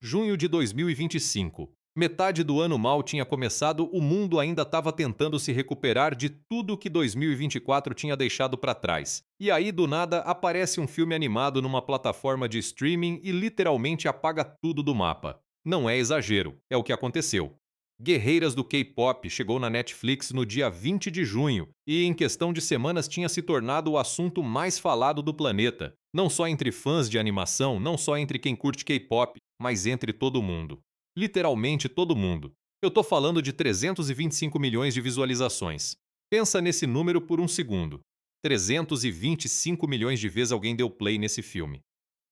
Junho de 2025. Metade do ano mal tinha começado, o mundo ainda estava tentando se recuperar de tudo que 2024 tinha deixado para trás. E aí, do nada, aparece um filme animado numa plataforma de streaming e literalmente apaga tudo do mapa. Não é exagero, é o que aconteceu. Guerreiras do K-pop chegou na Netflix no dia 20 de junho e, em questão de semanas, tinha se tornado o assunto mais falado do planeta. Não só entre fãs de animação, não só entre quem curte K-pop, mas entre todo mundo. Literalmente todo mundo. Eu tô falando de 325 milhões de visualizações. Pensa nesse número por um segundo. 325 milhões de vezes alguém deu play nesse filme.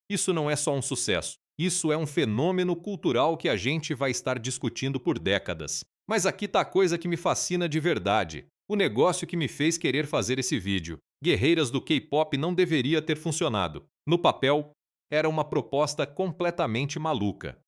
Isso não é só um sucesso. Isso é um fenômeno cultural que a gente vai estar discutindo por décadas. Mas aqui tá a coisa que me fascina de verdade. O negócio que me fez querer fazer esse vídeo. Guerreiras do K-pop não deveria ter funcionado. No papel, era uma proposta completamente maluca.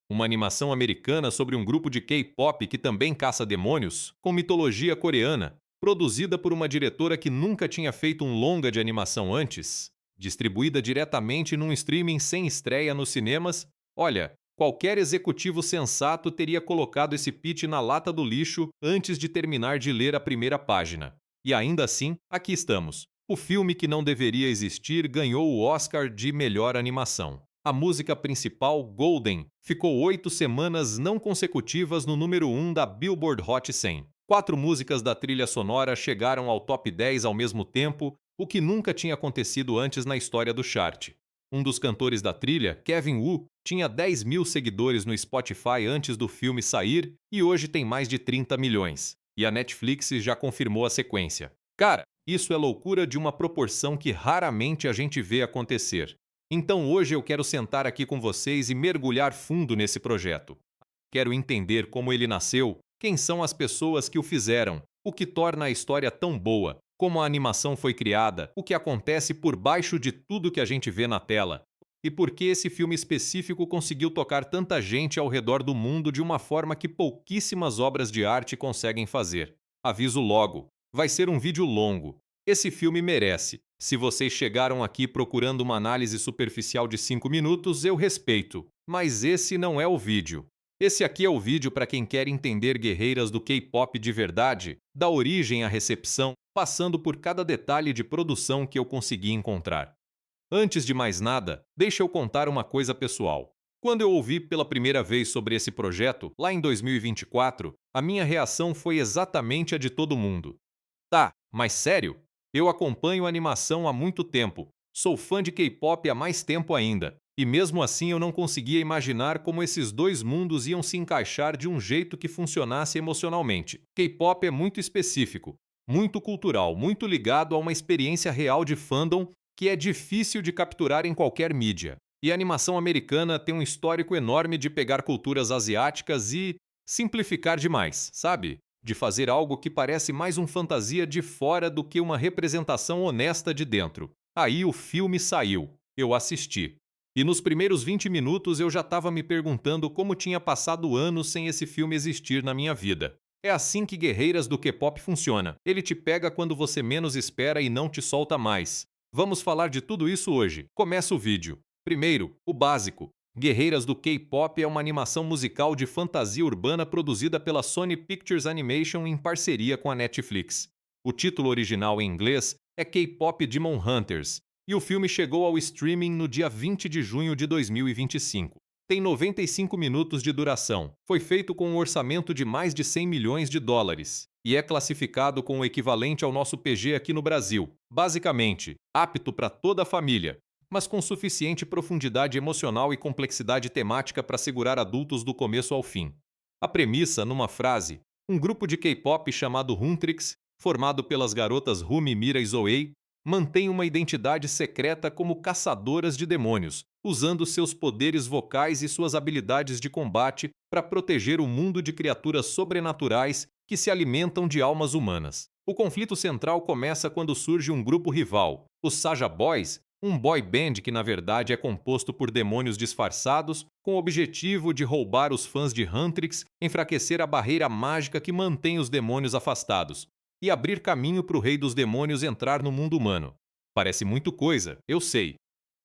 Uma animação americana sobre um grupo de K-pop que também caça demônios, com mitologia coreana, produzida por uma diretora que nunca tinha feito um longa de animação antes, distribuída diretamente num streaming sem estreia nos cinemas. Olha, qualquer executivo sensato teria colocado esse pitch na lata do lixo antes de terminar de ler a primeira página. E ainda assim, aqui estamos. O filme que não deveria existir ganhou o Oscar de melhor animação. A música principal, Golden, ficou 8 semanas não consecutivas no número 1 da Billboard Hot 100. 4 músicas da trilha sonora chegaram ao top 10 ao mesmo tempo, o que nunca tinha acontecido antes na história do chart. Um dos cantores da trilha, Kevin Wu, tinha 10 mil seguidores no Spotify antes do filme sair e hoje tem mais de 30 milhões. E a Netflix já confirmou a sequência. Cara, isso é loucura de uma proporção que raramente a gente vê acontecer. Então hoje eu quero sentar aqui com vocês e mergulhar fundo nesse projeto. Quero entender como ele nasceu, quem são as pessoas que o fizeram, o que torna a história tão boa, como a animação foi criada, o que acontece por baixo de tudo que a gente vê na tela, e por que esse filme específico conseguiu tocar tanta gente ao redor do mundo de uma forma que pouquíssimas obras de arte conseguem fazer. Aviso logo, vai ser um vídeo longo. Esse filme merece. Se vocês chegaram aqui procurando uma análise superficial de 5 minutos, eu respeito. Mas esse não é o vídeo. Esse aqui é o vídeo para quem quer entender guerreiras do K-pop de verdade, da origem à recepção, passando por cada detalhe de produção que eu consegui encontrar. Antes de mais nada, deixa eu contar uma coisa pessoal. Quando eu ouvi pela primeira vez sobre esse projeto, lá em 2024, a minha reação foi exatamente a de todo mundo. Tá, mas sério? Eu acompanho animação há muito tempo, sou fã de K-pop há mais tempo ainda, e mesmo assim eu não conseguia imaginar como esses dois mundos iam se encaixar de um jeito que funcionasse emocionalmente. K-pop é muito específico, muito cultural, muito ligado a uma experiência real de fandom que é difícil de capturar em qualquer mídia. E a animação americana tem um histórico enorme de pegar culturas asiáticas e simplificar demais, sabe? De fazer algo que parece mais um fantasia de fora do que uma representação honesta de dentro. Aí o filme saiu, eu assisti. E nos primeiros 20 minutos eu já estava me perguntando como tinha passado anos sem esse filme existir na minha vida. É assim que Guerreiras do K-pop funciona. Ele te pega quando você menos espera e não te solta mais. Vamos falar de tudo isso hoje. Começa o vídeo. Primeiro, o básico. Guerreiras do K-pop é uma animação musical de fantasia urbana produzida pela Sony Pictures Animation em parceria com a Netflix. O título original em inglês é K-pop Demon Hunters, e o filme chegou ao streaming no dia 20 de junho de 2025. Tem 95 minutos de duração, foi feito com um orçamento de mais de 100 milhões de dólares e é classificado com o equivalente ao nosso PG aqui no Brasil. Basicamente, apto para toda a família, mas com suficiente profundidade emocional e complexidade temática para segurar adultos do começo ao fim. A premissa, numa frase: um grupo de K-pop chamado Huntrix, formado pelas garotas Rumi, Mira e Zoey, mantém uma identidade secreta como caçadoras de demônios, usando seus poderes vocais e suas habilidades de combate para proteger o mundo de criaturas sobrenaturais que se alimentam de almas humanas. O conflito central começa quando surge um grupo rival, os Saja Boys, um boy band que na verdade é composto por demônios disfarçados, com o objetivo de roubar os fãs de Huntrix, enfraquecer a barreira mágica que mantém os demônios afastados, e abrir caminho para o rei dos demônios entrar no mundo humano. Parece muito coisa, eu sei.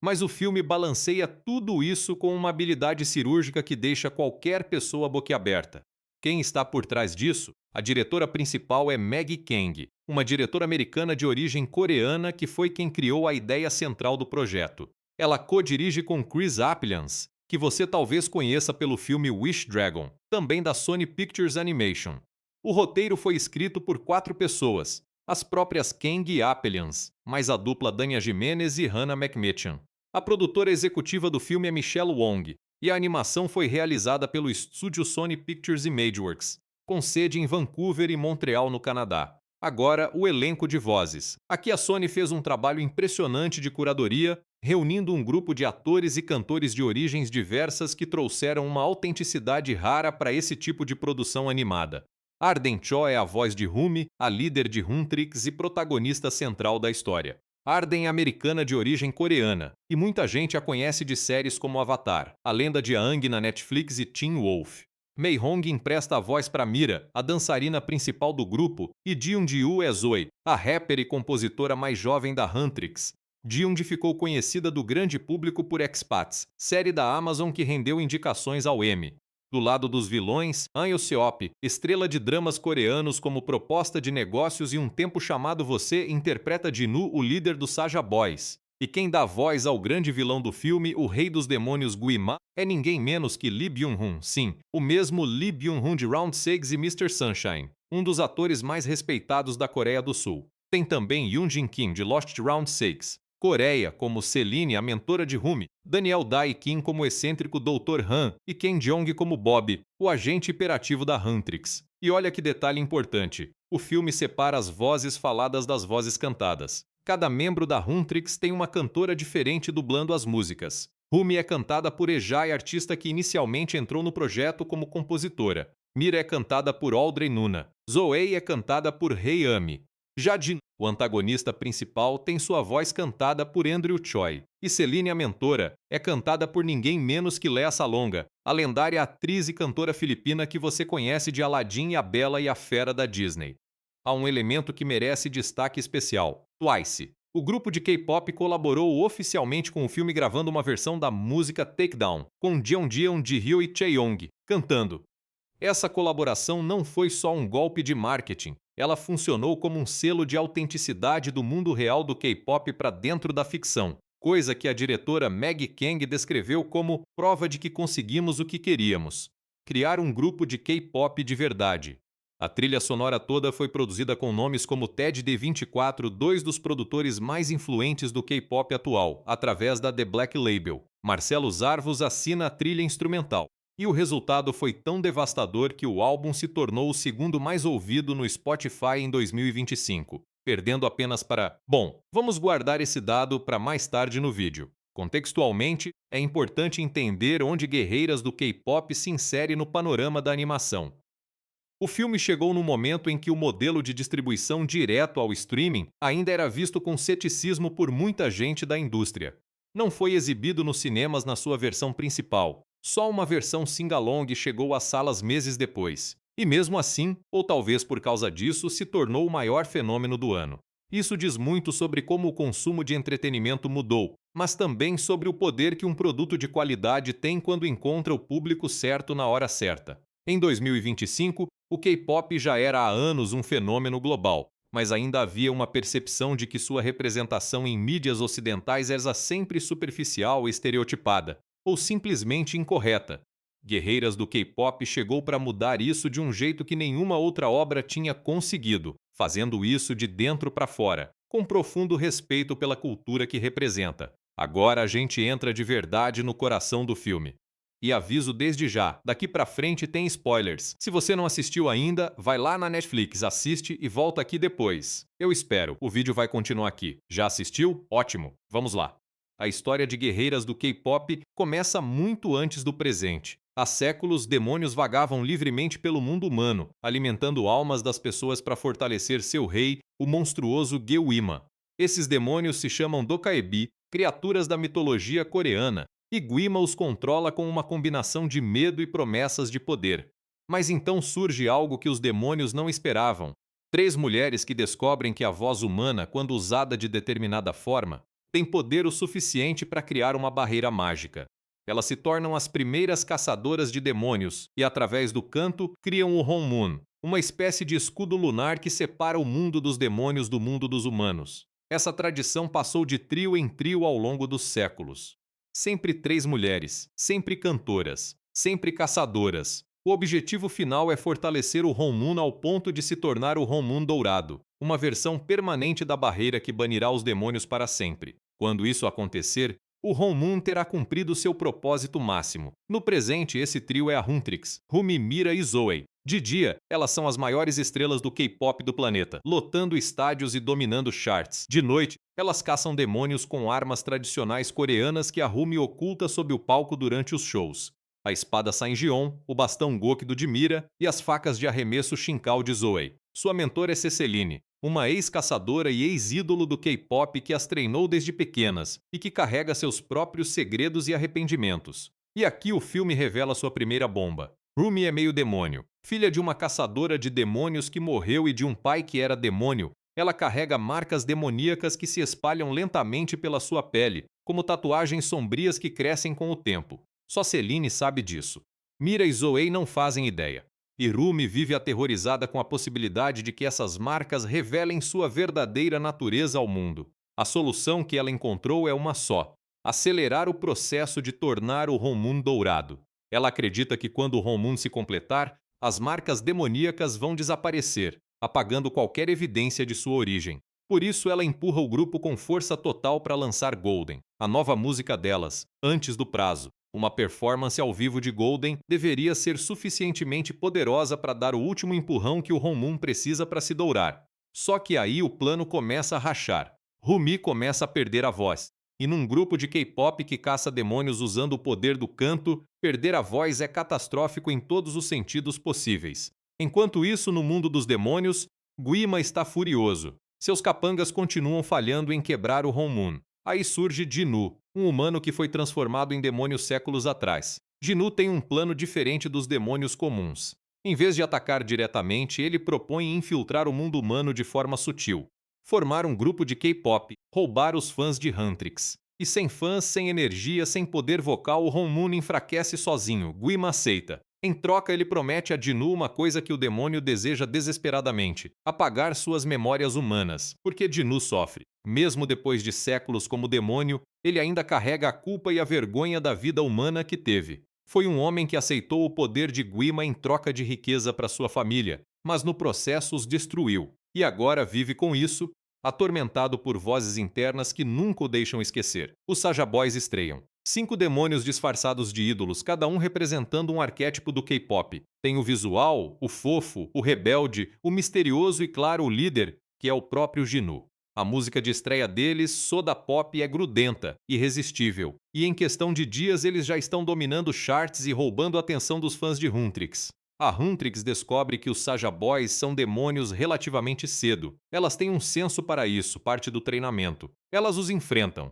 Mas o filme balanceia tudo isso com uma habilidade cirúrgica que deixa qualquer pessoa boquiaberta. Quem está por trás disso? A diretora principal é Maggie Kang, uma diretora americana de origem coreana que foi quem criou a ideia central do projeto. Ela co-dirige com Chris Appliance, que você talvez conheça pelo filme Wish Dragon, também da Sony Pictures Animation. O roteiro foi escrito por 4 pessoas, as próprias Kang e Appliance, mais a dupla Dania Jimenez e Hannah McMeechan. A produtora executiva do filme é Michelle Wong, e a animação foi realizada pelo estúdio Sony Pictures Imageworks, com sede em Vancouver e Montreal, no Canadá. Agora, o elenco de vozes. Aqui a Sony fez um trabalho impressionante de curadoria, reunindo um grupo de atores e cantores de origens diversas que trouxeram uma autenticidade rara para esse tipo de produção animada. Arden Cho é a voz de Rumi, a líder de Huntrix e protagonista central da história. Arden é americana de origem coreana, e muita gente a conhece de séries como Avatar, A Lenda de Aang na Netflix e Teen Wolf. Mei Hong empresta a voz para Mira, a dançarina principal do grupo, e Jeong-ju é Zoe, a rapper e compositora mais jovem da Huntrix. Jeong ficou conhecida do grande público por Expats, série da Amazon que rendeu indicações ao Emmy. Do lado dos vilões, An Yo-seop, estrela de dramas coreanos como Proposta de Negócios e Um Tempo Chamado Você, interpreta Jin-woo, o líder dos Saja Boys. E quem dá voz ao grande vilão do filme, o rei dos demônios Guima, é ninguém menos que Lee Byung-hun, sim, o mesmo Lee Byung-hun de Round 6 e Mr. Sunshine, um dos atores mais respeitados da Coreia do Sul. Tem também Yoon Jin-kim de Lost Round 6. Coreia, como Celine, a mentora de Rumi, Daniel Dae-kim como excêntrico Dr. Han e Ken Jeong como Bob, o agente hiperativo da Huntrix. E olha que detalhe importante, o filme separa as vozes faladas das vozes cantadas. Cada membro da Huntrix tem uma cantora diferente dublando as músicas. Rumi é cantada por Ejai, artista que inicialmente entrou no projeto como compositora. Mira é cantada por Audrey Nuna. Zoe é cantada por Rei Ami. Já Jin, o antagonista principal, tem sua voz cantada por Andrew Choi. E Celine, a mentora, é cantada por ninguém menos que Lea Salonga, a lendária atriz e cantora filipina que você conhece de Aladdin e a Bela e a Fera da Disney. Há um elemento que merece destaque especial: Twice. O grupo de K-pop colaborou oficialmente com o filme gravando uma versão da música Takedown, com Jeonjeon, Jihyo e Chaeyoung cantando. Essa colaboração não foi só um golpe de marketing, ela funcionou como um selo de autenticidade do mundo real do K-pop para dentro da ficção, coisa que a diretora Maggie Kang descreveu como prova de que conseguimos o que queríamos: criar um grupo de K-pop de verdade. A trilha sonora toda foi produzida com nomes como Ted D24, dois dos produtores mais influentes do K-pop atual, através da The Black Label. Marcelo Zarvos assina a trilha instrumental. E o resultado foi tão devastador que o álbum se tornou o segundo mais ouvido no Spotify em 2025, perdendo apenas para... Bom, vamos guardar esse dado para mais tarde no vídeo. Contextualmente, é importante entender onde guerreiras do K-pop se insere no panorama da animação. O filme chegou no momento em que o modelo de distribuição direto ao streaming ainda era visto com ceticismo por muita gente da indústria. Não foi exibido nos cinemas na sua versão principal. Só uma versão sing-along chegou às salas meses depois. E mesmo assim, ou talvez por causa disso, se tornou o maior fenômeno do ano. Isso diz muito sobre como o consumo de entretenimento mudou, mas também sobre o poder que um produto de qualidade tem quando encontra o público certo na hora certa. Em 2025, o K-pop já era há anos um fenômeno global, mas ainda havia uma percepção de que sua representação em mídias ocidentais era sempre superficial e estereotipada, ou simplesmente incorreta. Guerreiras do K-pop chegou para mudar isso de um jeito que nenhuma outra obra tinha conseguido, fazendo isso de dentro para fora, com profundo respeito pela cultura que representa. Agora a gente entra de verdade no coração do filme. E aviso desde já, daqui pra frente tem spoilers. Se você não assistiu ainda, vai lá na Netflix, assiste e volta aqui depois. Eu espero, o vídeo vai continuar aqui. Já assistiu? Ótimo, vamos lá. A história de guerreiras do K-pop começa muito antes do presente. Há séculos, demônios vagavam livremente pelo mundo humano, alimentando almas das pessoas para fortalecer seu rei, o monstruoso Gewima. Esses demônios se chamam Dokaebi, criaturas da mitologia coreana, e Guima os controla com uma combinação de medo e promessas de poder. Mas então surge algo que os demônios não esperavam. 3 mulheres que descobrem que a voz humana, quando usada de determinada forma, têm poder o suficiente para criar uma barreira mágica. Elas se tornam as primeiras caçadoras de demônios e, através do canto, criam o Honmun, uma espécie de escudo lunar que separa o mundo dos demônios do mundo dos humanos. Essa tradição passou de trio em trio ao longo dos séculos. Sempre 3 mulheres, sempre cantoras, sempre caçadoras. O objetivo final é fortalecer o Honmun ao ponto de se tornar o Honmun Dourado, uma versão permanente da barreira que banirá os demônios para sempre. Quando isso acontecer, o Honmun terá cumprido seu propósito máximo. No presente, esse trio é a Huntrix, Rumi, Mira e Zoe. De dia, elas são as maiores estrelas do K-pop do planeta, lotando estádios e dominando charts. De noite, elas caçam demônios com armas tradicionais coreanas que a Rumi oculta sob o palco durante os shows. A espada Sanjeon, o bastão Gokido de Mira e as facas de arremesso Shinkai de Zoe. Sua mentora é Ceceline, uma ex-caçadora e ex-ídolo do K-pop que as treinou desde pequenas e que carrega seus próprios segredos e arrependimentos. E aqui o filme revela sua primeira bomba. Rumi é meio demônio. Filha de uma caçadora de demônios que morreu e de um pai que era demônio, ela carrega marcas demoníacas que se espalham lentamente pela sua pele, como tatuagens sombrias que crescem com o tempo. Só Celine sabe disso. Mira e Zoe não fazem ideia. E Rumi vive aterrorizada com a possibilidade de que essas marcas revelem sua verdadeira natureza ao mundo. A solução que ela encontrou é uma só: acelerar o processo de tornar o Honmun dourado. Ela acredita que quando o Honmun se completar, as marcas demoníacas vão desaparecer, apagando qualquer evidência de sua origem. Por isso, ela empurra o grupo com força total para lançar Golden, a nova música delas, antes do prazo. Uma performance ao vivo de Golden deveria ser suficientemente poderosa para dar o último empurrão que o Honmun precisa para se dourar. Só que aí o plano começa a rachar. Rumi começa a perder a voz. E num grupo de K-pop que caça demônios usando o poder do canto, perder a voz é catastrófico em todos os sentidos possíveis. Enquanto isso, no mundo dos demônios, Guima está furioso. Seus capangas continuam falhando em quebrar o Honmun. Aí surge Jinnu, um humano que foi transformado em demônio séculos atrás. Jinnu tem um plano diferente dos demônios comuns. Em vez de atacar diretamente, ele propõe infiltrar o mundo humano de forma sutil. Formar um grupo de K-pop, roubar os fãs de Huntrix. E sem fãs, sem energia, sem poder vocal, o Honmun enfraquece sozinho. Guima aceita. Em troca, ele promete a Jinnu uma coisa que o demônio deseja desesperadamente: apagar suas memórias humanas, porque Jinnu sofre. Mesmo depois de séculos como demônio, ele ainda carrega a culpa e a vergonha da vida humana que teve. Foi um homem que aceitou o poder de Guima em troca de riqueza para sua família, mas no processo os destruiu. E agora vive com isso, atormentado por vozes internas que nunca o deixam esquecer. Os Saja Boys estreiam. 5 demônios disfarçados de ídolos, cada um representando um arquétipo do K-pop. Tem o visual, o fofo, o rebelde, o misterioso e, claro, o líder, que é o próprio Jinnu. A música de estreia deles, Soda Pop, é grudenta, irresistível. E em questão de dias eles já estão dominando charts e roubando a atenção dos fãs de Huntrix. A Huntrix descobre que os Saja Boys são demônios relativamente cedo. Elas têm um senso para isso, parte do treinamento. Elas os enfrentam.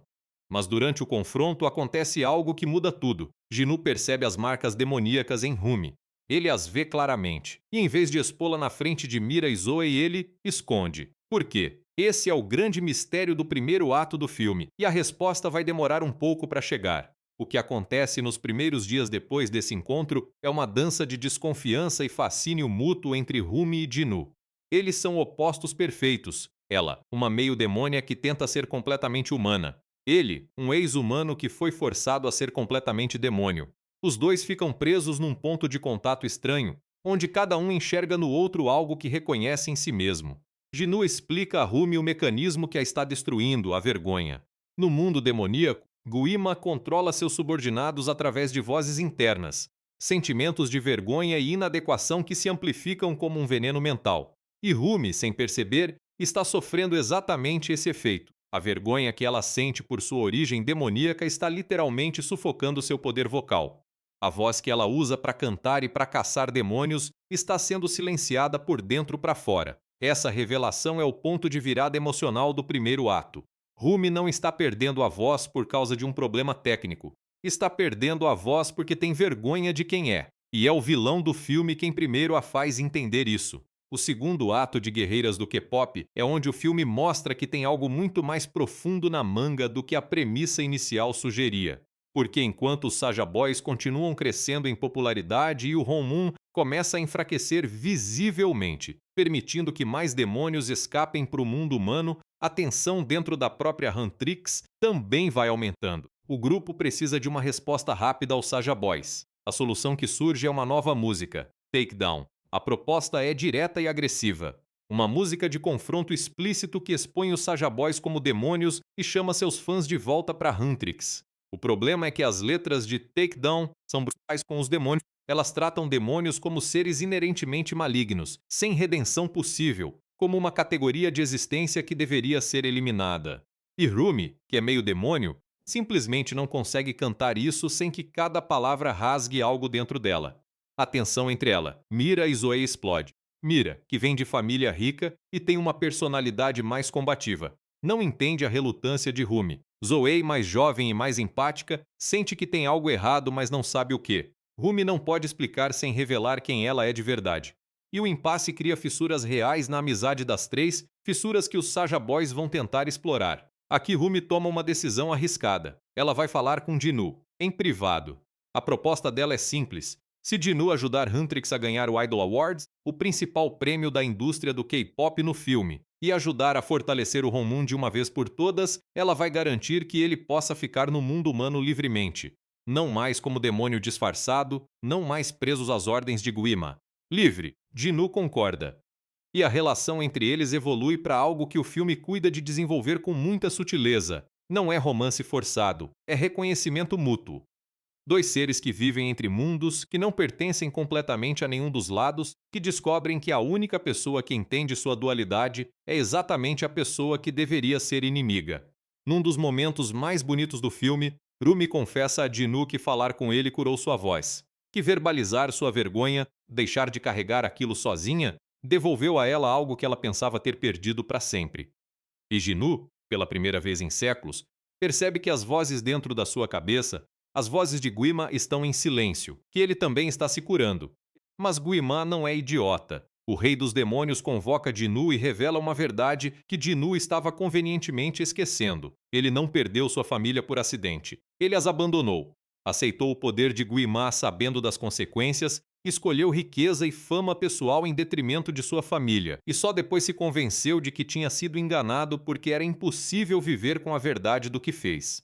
Mas durante o confronto acontece algo que muda tudo. Jinnu percebe as marcas demoníacas em Rumi. Ele as vê claramente. E em vez de expô-la na frente de Mira e Zoe, ele esconde. Por quê? Esse é o grande mistério do primeiro ato do filme, e a resposta vai demorar um pouco para chegar. O que acontece nos primeiros dias depois desse encontro é uma dança de desconfiança e fascínio mútuo entre Rumi e Jinnu. Eles são opostos perfeitos. Ela, uma meio-demônia que tenta ser completamente humana. Ele, um ex-humano que foi forçado a ser completamente demônio. Os dois ficam presos num ponto de contato estranho, onde cada um enxerga no outro algo que reconhece em si mesmo. Jinnu explica a Rumi o mecanismo que a está destruindo, a vergonha. No mundo demoníaco, Guima controla seus subordinados através de vozes internas, sentimentos de vergonha e inadequação que se amplificam como um veneno mental. E Rumi, sem perceber, está sofrendo exatamente esse efeito. A vergonha que ela sente por sua origem demoníaca está literalmente sufocando seu poder vocal. A voz que ela usa para cantar e para caçar demônios está sendo silenciada por dentro para fora. Essa revelação é o ponto de virada emocional do primeiro ato. Rumi não está perdendo a voz por causa de um problema técnico. Está perdendo a voz porque tem vergonha de quem é. E é o vilão do filme quem primeiro a faz entender isso. O segundo ato de Guerreiras do K-pop é onde o filme mostra que tem algo muito mais profundo na manga do que a premissa inicial sugeria. Porque enquanto os Saja Boys continuam crescendo em popularidade e o Honmun começa a enfraquecer visivelmente, permitindo que mais demônios escapem para o mundo humano, a tensão dentro da própria Huntrix também vai aumentando. O grupo precisa de uma resposta rápida aos Saja Boys. A solução que surge é uma nova música, Takedown. A proposta é direta e agressiva. Uma música de confronto explícito que expõe os Saja Boys como demônios e chama seus fãs de volta para Huntrix. O problema é que as letras de Takedown são brutais com os demônios. Elas tratam demônios como seres inerentemente malignos, sem redenção possível, como uma categoria de existência que deveria ser eliminada. E Rumi, que é meio demônio, simplesmente não consegue cantar isso sem que cada palavra rasgue algo dentro dela. A tensão entre ela, Mira e Zoe explode. Mira, que vem de família rica e tem uma personalidade mais combativa, não entende a relutância de Rumi. Zoe, mais jovem e mais empática, sente que tem algo errado, mas não sabe o que. Rumi não pode explicar sem revelar quem ela é de verdade. E o impasse cria fissuras reais na amizade das três, fissuras que os Saja Boys vão tentar explorar. Aqui Rumi toma uma decisão arriscada. Ela vai falar com Jinu, em privado. A proposta dela é simples. Se Jinu ajudar Huntrix a ganhar o Idol Awards, o principal prêmio da indústria do K-pop no filme, e ajudar a fortalecer o Honmun de uma vez por todas, ela vai garantir que ele possa ficar no mundo humano livremente. Não mais como demônio disfarçado, não mais presos às ordens de Guima. Livre, Jinu concorda. E a relação entre eles evolui para algo que o filme cuida de desenvolver com muita sutileza. Não é romance forçado, é reconhecimento mútuo. Dois seres que vivem entre mundos, que não pertencem completamente a nenhum dos lados, que descobrem que a única pessoa que entende sua dualidade é exatamente a pessoa que deveria ser inimiga. Num dos momentos mais bonitos do filme, Rumi confessa a Jinu que falar com ele curou sua voz, que verbalizar sua vergonha, deixar de carregar aquilo sozinha, devolveu a ela algo que ela pensava ter perdido para sempre. E Jinu, pela primeira vez em séculos, percebe que as vozes dentro da sua cabeça, as vozes de Guima, estão em silêncio, que ele também está se curando. Mas Guima não é idiota. O rei dos demônios convoca Jinu e revela uma verdade que Jinu estava convenientemente esquecendo. Ele não perdeu sua família por acidente. Ele as abandonou. Aceitou o poder de Guima sabendo das consequências, escolheu riqueza e fama pessoal em detrimento de sua família, e só depois se convenceu de que tinha sido enganado porque era impossível viver com a verdade do que fez.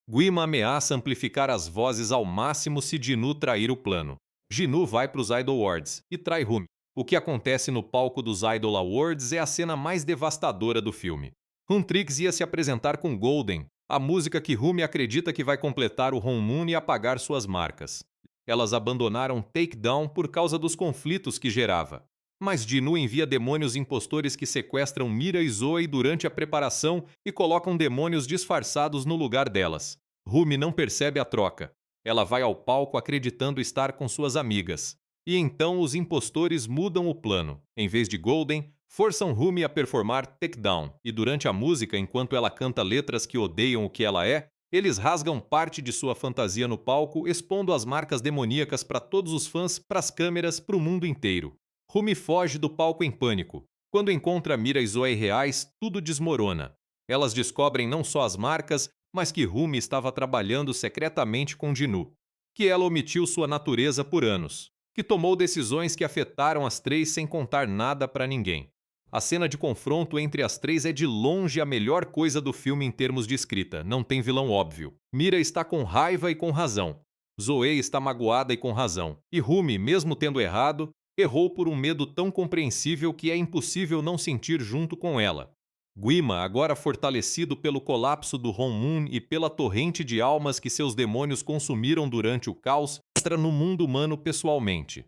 Guima ameaça amplificar as vozes ao máximo se Jinu trair o plano. Jinu vai para os Idol Awards e trai Rumi. O que acontece no palco dos Idol Awards é a cena mais devastadora do filme. Huntrix ia se apresentar com Golden, a música que Rumi acredita que vai completar o Honmun e apagar suas marcas. Elas abandonaram Takedown por causa dos conflitos que gerava. Mas Jinu envia demônios impostores que sequestram Mira e Zoe durante a preparação e colocam demônios disfarçados no lugar delas. Rumi não percebe a troca. Ela vai ao palco acreditando estar com suas amigas. E então os impostores mudam o plano. Em vez de Golden, forçam Rumi a performar Takedown. E durante a música, enquanto ela canta letras que odeiam o que ela é, eles rasgam parte de sua fantasia no palco, expondo as marcas demoníacas para todos os fãs, para as câmeras, para o mundo inteiro. Rumi foge do palco em pânico. Quando encontra Mira e Zoe reais, tudo desmorona. Elas descobrem não só as marcas, mas que Rumi estava trabalhando secretamente com Jinu, que ela omitiu sua natureza por anos, que tomou decisões que afetaram as três sem contar nada para ninguém. A cena de confronto entre as três é de longe a melhor coisa do filme em termos de escrita, não tem vilão óbvio. Mira está com raiva e com razão. Zoe está magoada e com razão. E Rumi, mesmo tendo errado, errou por um medo tão compreensível que é impossível não sentir junto com ela. Guima, agora fortalecido pelo colapso do Honmun e pela torrente de almas que seus demônios consumiram durante o caos, entra no mundo humano pessoalmente.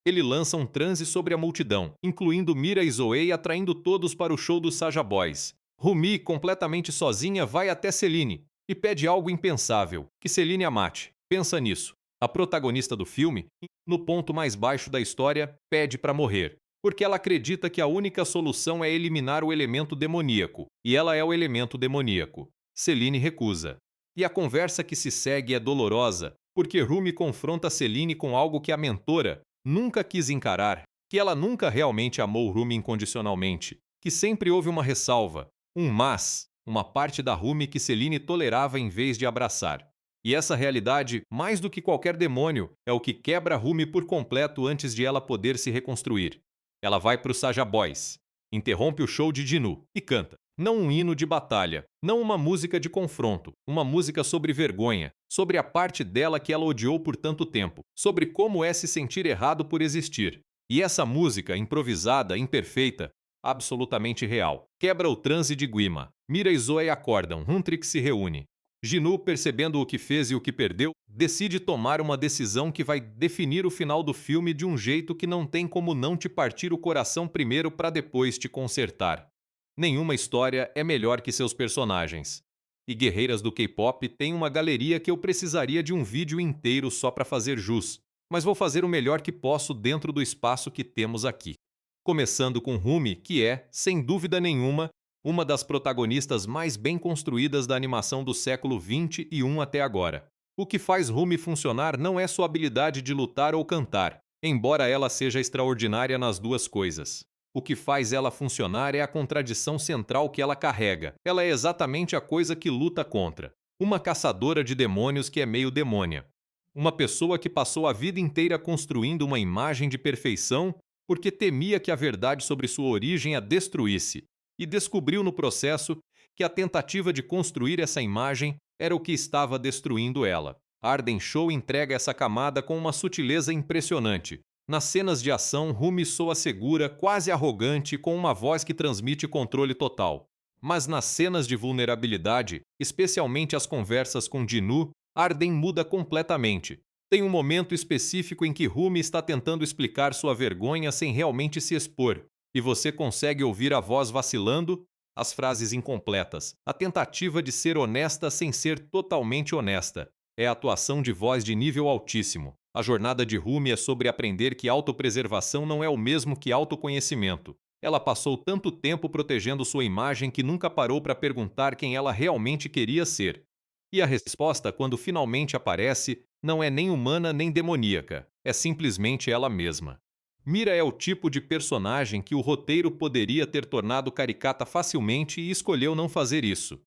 Ele lança um transe sobre a multidão, incluindo Mira e Zoe, atraindo todos para o show dos Saja Boys. Rumi, completamente sozinha, vai até Celine e pede algo impensável, que Celine a mate. Pensa nisso. A protagonista do filme, no ponto mais baixo da história, pede para morrer, porque ela acredita que a única solução é eliminar o elemento demoníaco, e ela é o elemento demoníaco. Celine recusa. E a conversa que se segue é dolorosa, porque Rumi confronta Celine com algo que a mentora nunca quis encarar. que ela nunca realmente amou Rumi incondicionalmente, que sempre houve uma ressalva, um mas, uma parte da Rumi que Celine tolerava em vez de abraçar. E essa realidade, mais do que qualquer demônio, é o que quebra Rumi por completo antes de ela poder se reconstruir. Ela vai para o Saja Boys, interrompe o show de Jinu e canta. Não um hino de batalha, não uma música de confronto, uma música sobre vergonha, sobre a parte dela que ela odiou por tanto tempo, sobre como é se sentir errado por existir. E essa música, improvisada, imperfeita, absolutamente real, quebra o transe de Guima. Mira e Zoe acordam, Huntrix se reúne. Jinu, percebendo o que fez e o que perdeu, decide tomar uma decisão que vai definir o final do filme de um jeito que não tem como não te partir o coração primeiro para depois te consertar. Nenhuma história é melhor que seus personagens. E Guerreiras do K-pop tem uma galeria que eu precisaria de um vídeo inteiro só para fazer jus, mas vou fazer o melhor que posso dentro do espaço que temos aqui. Começando com Rumi, que é, sem dúvida nenhuma, uma das protagonistas mais bem construídas da animação do século XXI até agora. O que faz Rumi funcionar não é sua habilidade de lutar ou cantar, embora ela seja extraordinária nas duas coisas. O que faz ela funcionar é a contradição central que ela carrega. Ela é exatamente a coisa que luta contra. Uma caçadora de demônios que é meio demônia. Uma pessoa que passou a vida inteira construindo uma imagem de perfeição porque temia que a verdade sobre sua origem a destruísse, e descobriu no processo que a tentativa de construir essa imagem era o que estava destruindo ela. Arden Show entrega essa camada com uma sutileza impressionante. Nas cenas de ação, Rumi soa segura, quase arrogante, com uma voz que transmite controle total. Mas nas cenas de vulnerabilidade, especialmente as conversas com Jinu, Arden muda completamente. Tem um momento específico em que Rumi está tentando explicar sua vergonha sem realmente se expor, e você consegue ouvir a voz vacilando, as frases incompletas, a tentativa de ser honesta sem ser totalmente honesta. É atuação de voz de nível altíssimo. A jornada de Rumi é sobre aprender que autopreservação não é o mesmo que autoconhecimento. Ela passou tanto tempo protegendo sua imagem que nunca parou para perguntar quem ela realmente queria ser. E a resposta, quando finalmente aparece, não é nem humana nem demoníaca, é simplesmente ela mesma. Mira é o tipo de personagem que o roteiro poderia ter tornado caricata facilmente e escolheu não fazer isso.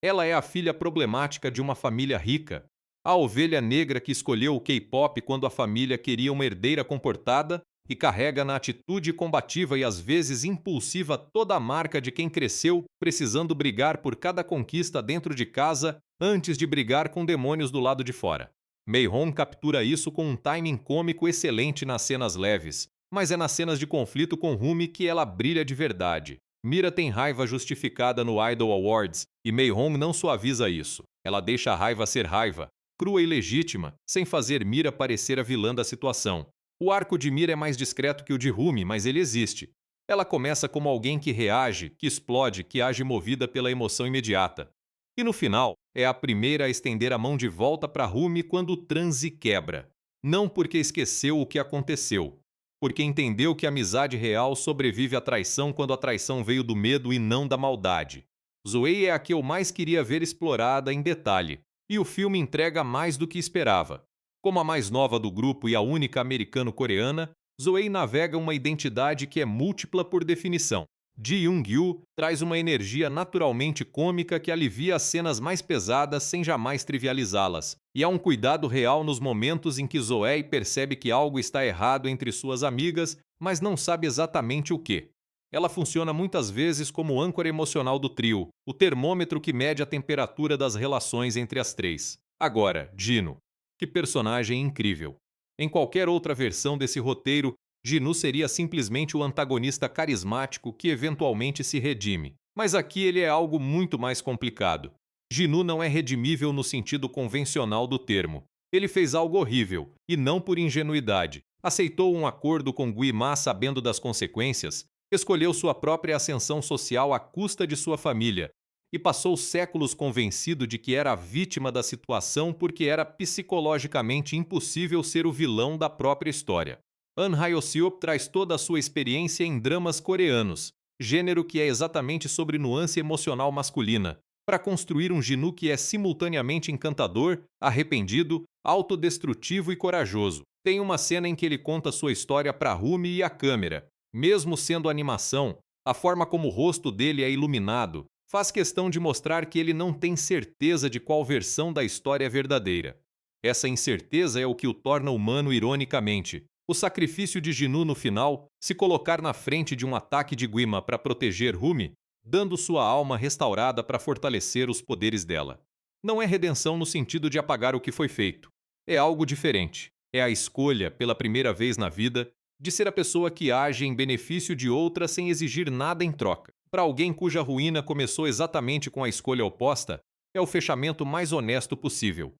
Ela é a filha problemática de uma família rica, a ovelha negra que escolheu o K-pop quando a família queria uma herdeira comportada e carrega na atitude combativa e às vezes impulsiva toda a marca de quem cresceu precisando brigar por cada conquista dentro de casa antes de brigar com demônios do lado de fora. Mei-hong captura isso com um timing cômico excelente nas cenas leves, mas é nas cenas de conflito com Rumi que ela brilha de verdade. Mira tem raiva justificada no Idol Awards e Mei-hong não suaviza isso. Ela deixa a raiva ser raiva, crua e legítima, sem fazer Mira parecer a vilã da situação. O arco de Mira é mais discreto que o de Rumi, mas ele existe. Ela começa como alguém que reage, que explode, que age movida pela emoção imediata. E no final, é a primeira a estender a mão de volta para Rumi quando o transe quebra. Não porque esqueceu o que aconteceu, porque entendeu que a amizade real sobrevive à traição quando a traição veio do medo e não da maldade. Zoe é a que eu mais queria ver explorada em detalhe, e o filme entrega mais do que esperava. Como a mais nova do grupo e a única americano-coreana, Zoe navega uma identidade que é múltipla por definição. Ji Young-gyu traz uma energia naturalmente cômica que alivia as cenas mais pesadas sem jamais trivializá-las. E há um cuidado real nos momentos em que Zoe percebe que algo está errado entre suas amigas, mas não sabe exatamente o que. Ela funciona muitas vezes como âncora emocional do trio, o termômetro que mede a temperatura das relações entre as três. Agora, Jinu. Que personagem incrível! Em qualquer outra versão desse roteiro, Jinu seria simplesmente o antagonista carismático que eventualmente se redime. Mas aqui ele é algo muito mais complicado. Jinu não é redimível no sentido convencional do termo. Ele fez algo horrível, e não por ingenuidade. Aceitou um acordo com Guima sabendo das consequências, escolheu sua própria ascensão social à custa de sua família, e passou séculos convencido de que era a vítima da situação porque era psicologicamente impossível ser o vilão da própria história. An Hyo-seop traz toda a sua experiência em dramas coreanos, gênero que é exatamente sobre nuance emocional masculina, para construir um Jinu que é simultaneamente encantador, arrependido, autodestrutivo e corajoso. Tem uma cena em que ele conta sua história para Rumi e a câmera. Mesmo sendo animação, a forma como o rosto dele é iluminado faz questão de mostrar que ele não tem certeza de qual versão da história é verdadeira. Essa incerteza é o que o torna humano ironicamente. O sacrifício de Jinu no final, se colocar na frente de um ataque de Guima para proteger Rumi, dando sua alma restaurada para fortalecer os poderes dela. Não é redenção no sentido de apagar o que foi feito. É algo diferente. É a escolha, pela primeira vez na vida, de ser a pessoa que age em benefício de outra sem exigir nada em troca. Para alguém cuja ruína começou exatamente com a escolha oposta, é o fechamento mais honesto possível.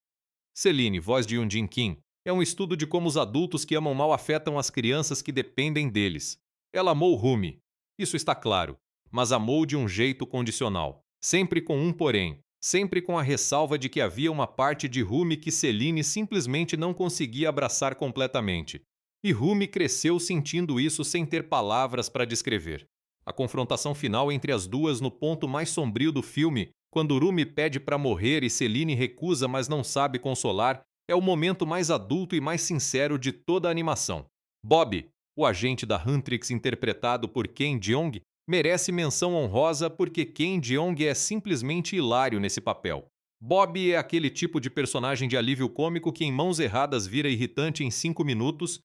Celine, voz de Yunjin Kim, é um estudo de como os adultos que amam mal afetam as crianças que dependem deles. Ela amou Rumi, isso está claro, mas amou de um jeito condicional. Sempre com um porém, sempre com a ressalva de que havia uma parte de Rumi que Celine simplesmente não conseguia abraçar completamente. E Rumi cresceu sentindo isso sem ter palavras para descrever. A confrontação final entre as duas no ponto mais sombrio do filme, quando Rumi pede para morrer e Celine recusa, mas não sabe consolar, é o momento mais adulto e mais sincero de toda a animação. Bob, o agente da Huntrix interpretado por Ken Jeong, merece menção honrosa porque Ken Jeong é simplesmente hilário nesse papel. Bob é aquele tipo de personagem de alívio cômico que em mãos erradas vira irritante em 5 minutos,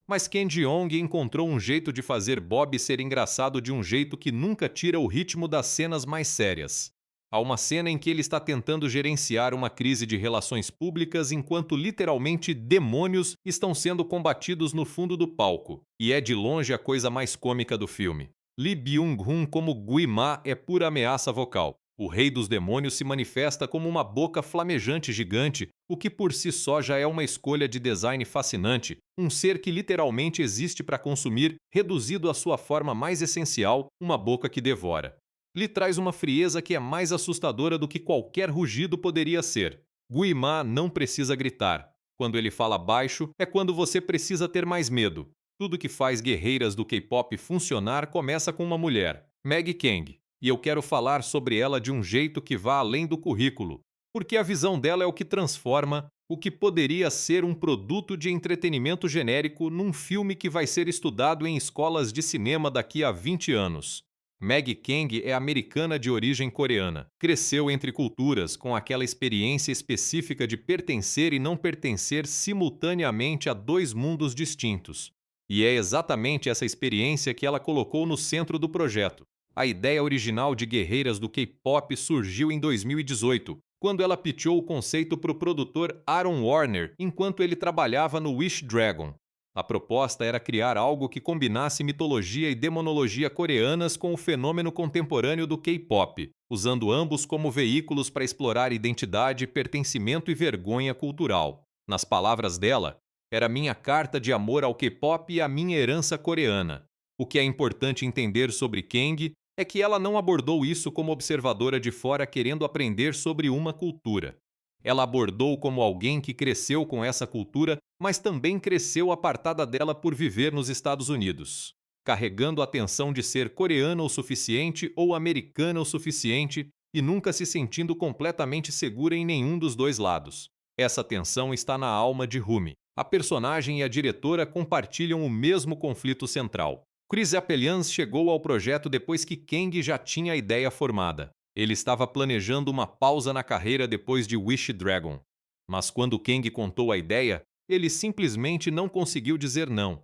mas Ken Jeong encontrou um jeito de fazer Bob ser engraçado de um jeito que nunca tira o ritmo das cenas mais sérias. Há uma cena em que ele está tentando gerenciar uma crise de relações públicas enquanto literalmente demônios estão sendo combatidos no fundo do palco, e é de longe a coisa mais cômica do filme. Lee Byung-hun como Guima é pura ameaça vocal. O rei dos demônios se manifesta como uma boca flamejante gigante, o que por si só já é uma escolha de design fascinante, um ser que literalmente existe para consumir, reduzido à sua forma mais essencial, uma boca que devora. Lhe traz uma frieza que é mais assustadora do que qualquer rugido poderia ser. Guima não precisa gritar. Quando ele fala baixo, é quando você precisa ter mais medo. Tudo que faz guerreiras do K-pop funcionar começa com uma mulher, Maggie Kang. E eu quero falar sobre ela de um jeito que vá além do currículo, porque a visão dela é o que transforma o que poderia ser um produto de entretenimento genérico num filme que vai ser estudado em escolas de cinema daqui a 20 anos. Maggie Kang é americana de origem coreana. Cresceu entre culturas, com aquela experiência específica de pertencer e não pertencer simultaneamente a dois mundos distintos. E é exatamente essa experiência que ela colocou no centro do projeto. A ideia original de Guerreiras do K-pop surgiu em 2018, quando ela pitchou o conceito para o produtor Aaron Warner enquanto ele trabalhava no Wish Dragon. A proposta era criar algo que combinasse mitologia e demonologia coreanas com o fenômeno contemporâneo do K-pop, usando ambos como veículos para explorar identidade, pertencimento e vergonha cultural. Nas palavras dela, era minha carta de amor ao K-pop e a minha herança coreana. O que é importante entender sobre Kang é que ela não abordou isso como observadora de fora querendo aprender sobre uma cultura. Ela abordou como alguém que cresceu com essa cultura, mas também cresceu apartada dela por viver nos Estados Unidos, carregando a tensão de ser coreana o suficiente ou americana o suficiente e nunca se sentindo completamente segura em nenhum dos dois lados. Essa tensão está na alma de Rumi. A personagem e a diretora compartilham o mesmo conflito central. Chris Apelians chegou ao projeto depois que Kang já tinha a ideia formada. Ele estava planejando uma pausa na carreira depois de Wish Dragon. Mas quando Kang contou a ideia, ele simplesmente não conseguiu dizer não.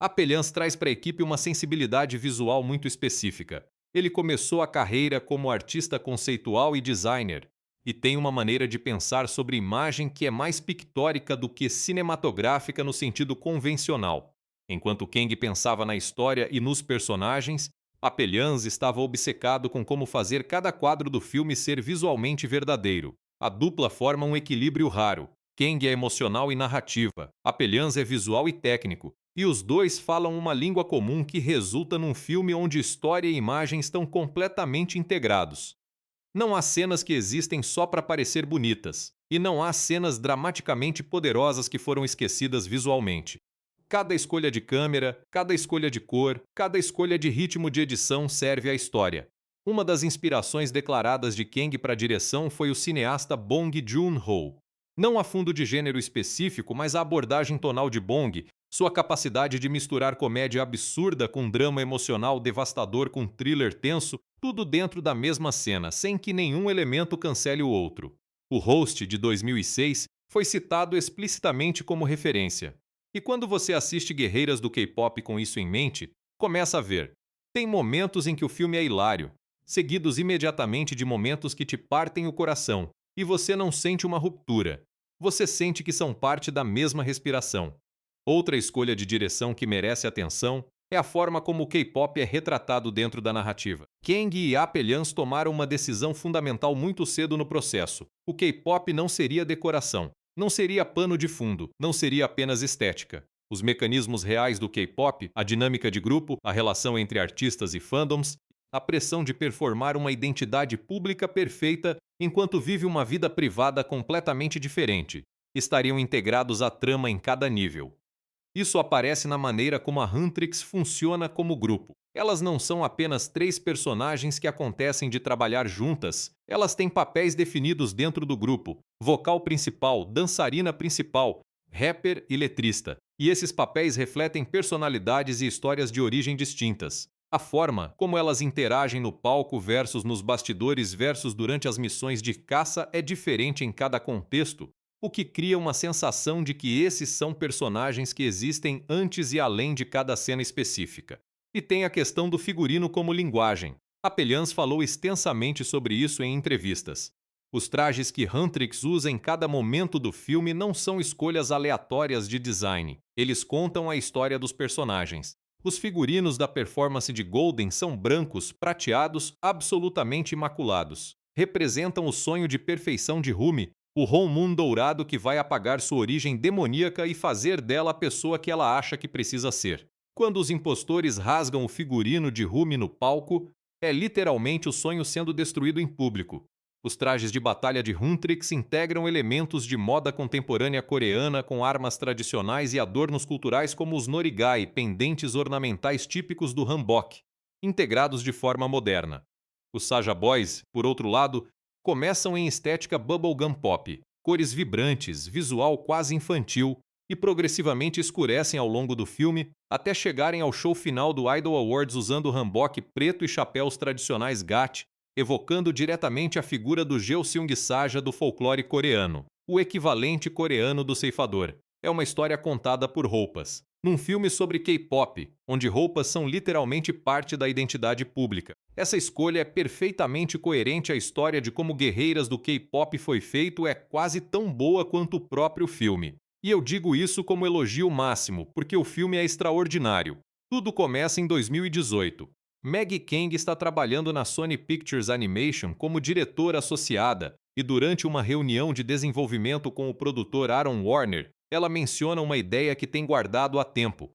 Apelians traz para a equipe uma sensibilidade visual muito específica. Ele começou a carreira como artista conceitual e designer, e tem uma maneira de pensar sobre imagem que é mais pictórica do que cinematográfica no sentido convencional. Enquanto Kang pensava na história e nos personagens, Apelians estava obcecado com como fazer cada quadro do filme ser visualmente verdadeiro. A dupla forma um equilíbrio raro. Kang é emocional e narrativa, Apelians é visual e técnico, e os dois falam uma língua comum que resulta num filme onde história e imagem estão completamente integrados. Não há cenas que existem só para parecer bonitas, e não há cenas dramaticamente poderosas que foram esquecidas visualmente. Cada escolha de câmera, cada escolha de cor, cada escolha de ritmo de edição serve à história. Uma das inspirações declaradas de Kang para a direção foi o cineasta Bong Joon-ho. Não a fundo de gênero específico, mas a abordagem tonal de Bong, sua capacidade de misturar comédia absurda com drama emocional devastador com thriller tenso, tudo dentro da mesma cena, sem que nenhum elemento cancele o outro. O Host, de 2006, foi citado explicitamente como referência. E quando você assiste Guerreiras do K-pop com isso em mente, começa a ver. Tem momentos em que o filme é hilário, seguidos imediatamente de momentos que te partem o coração, e você não sente uma ruptura. Você sente que são parte da mesma respiração. Outra escolha de direção que merece atenção é a forma como o K-pop é retratado dentro da narrativa. Kang e Apelians tomaram uma decisão fundamental muito cedo no processo. O K-pop não seria decoração, não seria pano de fundo, não seria apenas estética. Os mecanismos reais do K-pop, a dinâmica de grupo, a relação entre artistas e fandoms, a pressão de performar uma identidade pública perfeita enquanto vive uma vida privada completamente diferente, estariam integrados à trama em cada nível. Isso aparece na maneira como a Huntrix funciona como grupo. Elas não são apenas três personagens que acontecem de trabalhar juntas, elas têm papéis definidos dentro do grupo: vocal principal, dançarina principal, rapper e letrista. E esses papéis refletem personalidades e histórias de origem distintas. A forma como elas interagem no palco versus nos bastidores versus durante as missões de caça é diferente em cada contexto, o que cria uma sensação de que esses são personagens que existem antes e além de cada cena específica. E tem a questão do figurino como linguagem. Apelians falou extensamente sobre isso em entrevistas. Os trajes que Huntrix usa em cada momento do filme não são escolhas aleatórias de design. Eles contam a história dos personagens. Os figurinos da performance de Golden são brancos, prateados, absolutamente imaculados. Representam o sonho de perfeição de Rumi, o Honmun dourado que vai apagar sua origem demoníaca e fazer dela a pessoa que ela acha que precisa ser. Quando os impostores rasgam o figurino de Rumi no palco, é literalmente o sonho sendo destruído em público. Os trajes de batalha de Huntrix integram elementos de moda contemporânea coreana com armas tradicionais e adornos culturais como os norigai, pendentes ornamentais típicos do hanbok, integrados de forma moderna. Os Saja Boys, por outro lado, começam em estética bubblegum pop, cores vibrantes, visual quase infantil, e progressivamente escurecem ao longo do filme até chegarem ao show final do Idol Awards usando hanbok preto e chapéus tradicionais Gat, evocando diretamente a figura do Jeoseung-saja do folclore coreano, o equivalente coreano do ceifador. É uma história contada por roupas. Num filme sobre K-pop, onde roupas são literalmente parte da identidade pública. Essa escolha é perfeitamente coerente à história de como Guerreiras do K-pop foi feito, é quase tão boa quanto o próprio filme. E eu digo isso como elogio máximo, porque o filme é extraordinário. Tudo começa em 2018. Maggie Kang está trabalhando na Sony Pictures Animation como diretora associada, e durante uma reunião de desenvolvimento com o produtor Aaron Warner, ela menciona uma ideia que tem guardado há tempo.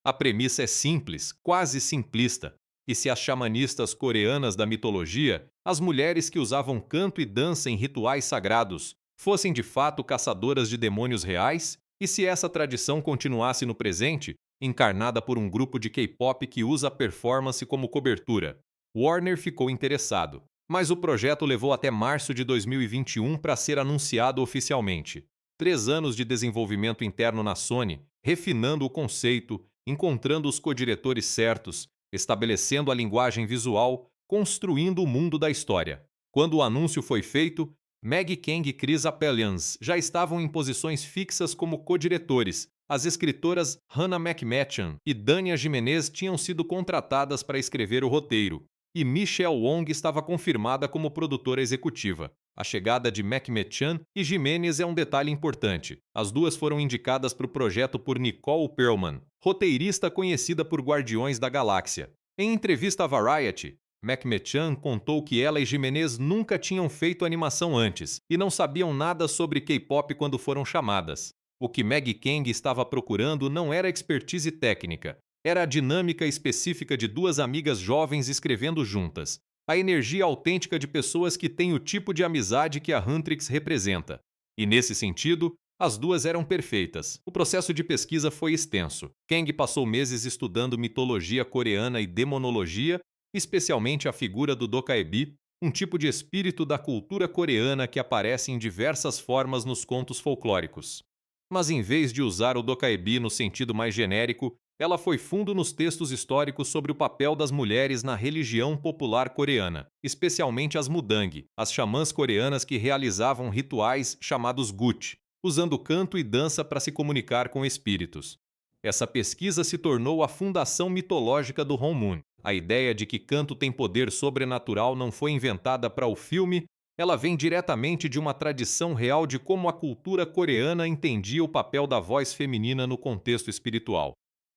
A premissa é simples, quase simplista. E se as xamanistas coreanas da mitologia, as mulheres que usavam canto e dança em rituais sagrados, fossem de fato caçadoras de demônios reais? E se essa tradição continuasse no presente, encarnada por um grupo de K-pop que usa a performance como cobertura? Warner ficou interessado, mas o projeto levou até março de 2021 para ser anunciado oficialmente. 3 anos de desenvolvimento interno na Sony, refinando o conceito, encontrando os codiretores certos, estabelecendo a linguagem visual, construindo o mundo da história. Quando o anúncio foi feito, Maggie Kang e Chris Apelians já estavam em posições fixas como codiretores. As escritoras Hannah McMatchan e Dania Jimenez tinham sido contratadas para escrever o roteiro, e Michelle Wong estava confirmada como produtora executiva. A chegada de McMatchan e Jimenez é um detalhe importante. As duas foram indicadas para o projeto por Nicole Perlman, roteirista conhecida por Guardiões da Galáxia. Em entrevista à Variety, McMatchan contou que ela e Jimenez nunca tinham feito animação antes e não sabiam nada sobre K-pop quando foram chamadas. O que Maggie Kang estava procurando não era expertise técnica, era a dinâmica específica de duas amigas jovens escrevendo juntas. A energia autêntica de pessoas que têm o tipo de amizade que a Huntrix representa. E nesse sentido, as duas eram perfeitas. O processo de pesquisa foi extenso. Kang passou meses estudando mitologia coreana e demonologia, especialmente a figura do Dokaebi, um tipo de espírito da cultura coreana que aparece em diversas formas nos contos folclóricos. Mas em vez de usar o dokaebi no sentido mais genérico, ela foi fundo nos textos históricos sobre o papel das mulheres na religião popular coreana, especialmente as mudang, as xamãs coreanas que realizavam rituais chamados gut, usando canto e dança para se comunicar com espíritos. Essa pesquisa se tornou a fundação mitológica do Honmun. A ideia de que canto tem poder sobrenatural não foi inventada para o filme, ela vem diretamente de uma tradição real de como a cultura coreana entendia o papel da voz feminina no contexto espiritual.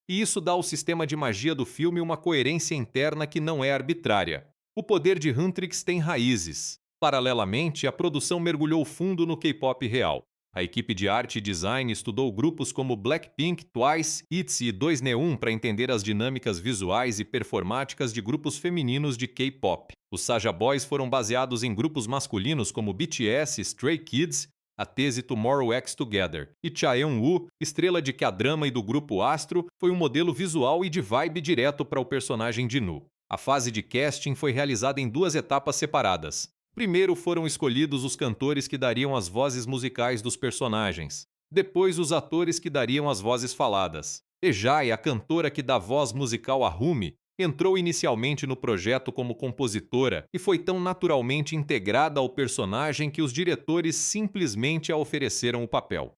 E isso dá ao sistema de magia do filme uma coerência interna que não é arbitrária. O poder de Huntrix tem raízes. Paralelamente, a produção mergulhou fundo no K-pop real. A equipe de arte e design estudou grupos como Blackpink, Twice, ITZY e 2NE1 para entender as dinâmicas visuais e performáticas de grupos femininos de K-pop. Os Saja Boys foram baseados em grupos masculinos como BTS, Stray Kids, a tese Tomorrow X Together. E Chaeun-woo, estrela de K-drama e do grupo Astro, foi um modelo visual e de vibe direto para o personagem de Nu. A fase de casting foi realizada em 2 etapas separadas. Primeiro foram escolhidos os cantores que dariam as vozes musicais dos personagens. Depois, os atores que dariam as vozes faladas. Ejai, a cantora que dá voz musical a Rumi, entrou inicialmente no projeto como compositora e foi tão naturalmente integrada ao personagem que os diretores simplesmente a ofereceram o papel.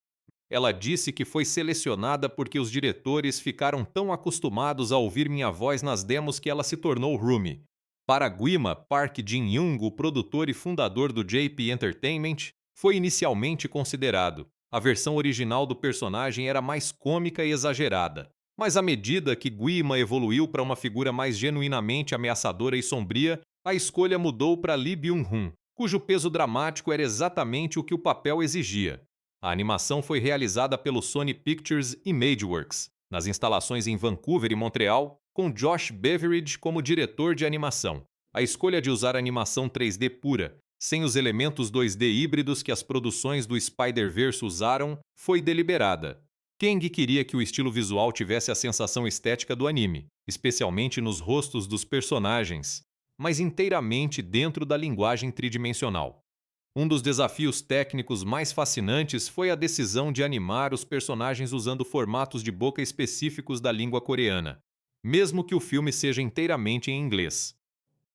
Ela disse que foi selecionada porque os diretores ficaram tão acostumados a ouvir minha voz nas demos que ela se tornou Rumi. Para Guima, Park Jin-young, o produtor e fundador do JP Entertainment, foi inicialmente considerado. A versão original do personagem era mais cômica e exagerada. Mas à medida que Guima evoluiu para uma figura mais genuinamente ameaçadora e sombria, a escolha mudou para Lee Byung-hun, cujo peso dramático era exatamente o que o papel exigia. A animação foi realizada pelo Sony Pictures Imageworks, nas instalações em Vancouver e Montreal, com Josh Beveridge como diretor de animação. A escolha de usar animação 3D pura, sem os elementos 2D híbridos que as produções do Spider-Verse usaram, foi deliberada. Kang queria que o estilo visual tivesse a sensação estética do anime, especialmente nos rostos dos personagens, mas inteiramente dentro da linguagem tridimensional. Um dos desafios técnicos mais fascinantes foi a decisão de animar os personagens usando formatos de boca específicos da língua coreana, mesmo que o filme seja inteiramente em inglês.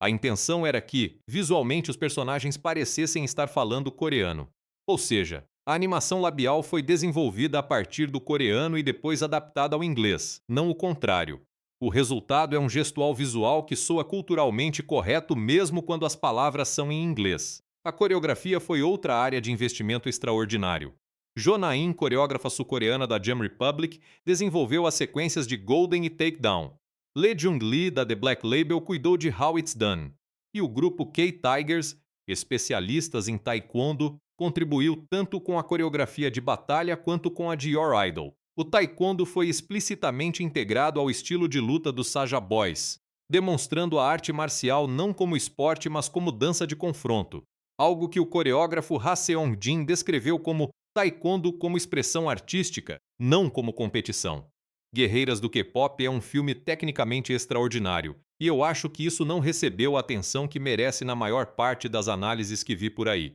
A intenção era que, visualmente, os personagens parecessem estar falando coreano. Ou seja, a animação labial foi desenvolvida a partir do coreano e depois adaptada ao inglês, não o contrário. O resultado é um gestual visual que soa culturalmente correto mesmo quando as palavras são em inglês. A coreografia foi outra área de investimento extraordinário. Jo Na-in, coreógrafa sul-coreana da Jam Republic, desenvolveu as sequências de Golden e Takedown. Lee Jung-lee, da The Black Label, cuidou de How It's Done. E o grupo K-Tigers, especialistas em taekwondo, contribuiu tanto com a coreografia de batalha quanto com a de Your Idol. O taekwondo foi explicitamente integrado ao estilo de luta dos Saja Boys, demonstrando a arte marcial não como esporte, mas como dança de confronto, algo que o coreógrafo Ha Seong-jin descreveu como taekwondo como expressão artística, não como competição. Guerreiras do K-pop é um filme tecnicamente extraordinário, e eu acho que isso não recebeu a atenção que merece na maior parte das análises que vi por aí.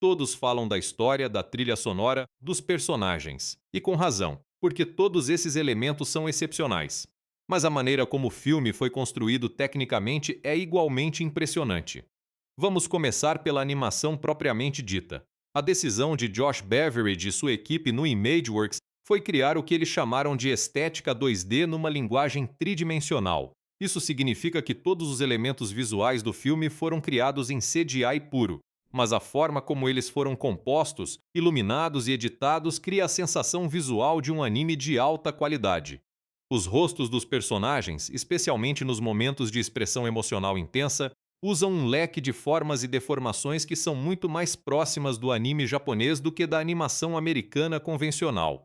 Todos falam da história, da trilha sonora, dos personagens. E com razão, porque todos esses elementos são excepcionais. Mas a maneira como o filme foi construído tecnicamente é igualmente impressionante. Vamos começar pela animação propriamente dita. A decisão de Josh Beveridge e sua equipe no Imageworks foi criar o que eles chamaram de estética 2D numa linguagem tridimensional. Isso significa que todos os elementos visuais do filme foram criados em CGI puro, mas a forma como eles foram compostos, iluminados e editados cria a sensação visual de um anime de alta qualidade. Os rostos dos personagens, especialmente nos momentos de expressão emocional intensa, usam um leque de formas e deformações que são muito mais próximas do anime japonês do que da animação americana convencional.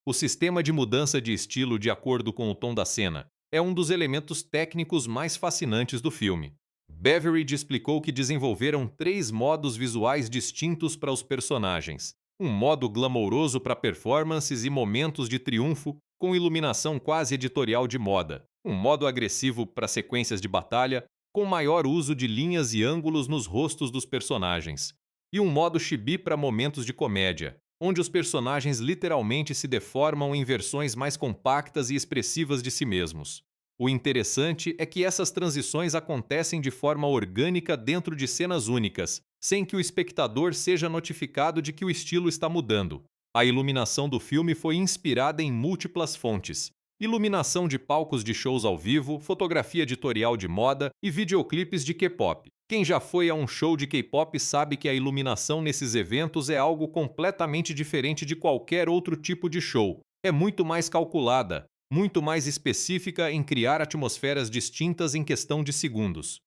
O sistema de mudança de estilo de acordo com o tom da cena é um dos elementos técnicos mais fascinantes do filme. Beveridge explicou que desenvolveram 3 modos visuais distintos para os personagens. Um modo glamouroso para performances e momentos de triunfo, com iluminação quase editorial de moda. Um modo agressivo para sequências de batalha com maior uso de linhas e ângulos nos rostos dos personagens, e um modo chibi para momentos de comédia, onde os personagens literalmente se deformam em versões mais compactas e expressivas de si mesmos. O interessante é que essas transições acontecem de forma orgânica dentro de cenas únicas, sem que o espectador seja notificado de que o estilo está mudando. A iluminação do filme foi inspirada em múltiplas fontes: iluminação de palcos de shows ao vivo, fotografia editorial de moda e videoclipes de K-pop. Quem já foi a um show de K-pop sabe que a iluminação nesses eventos é algo completamente diferente de qualquer outro tipo de show. É muito mais calculada, muito mais específica em criar atmosferas distintas em questão de segundos.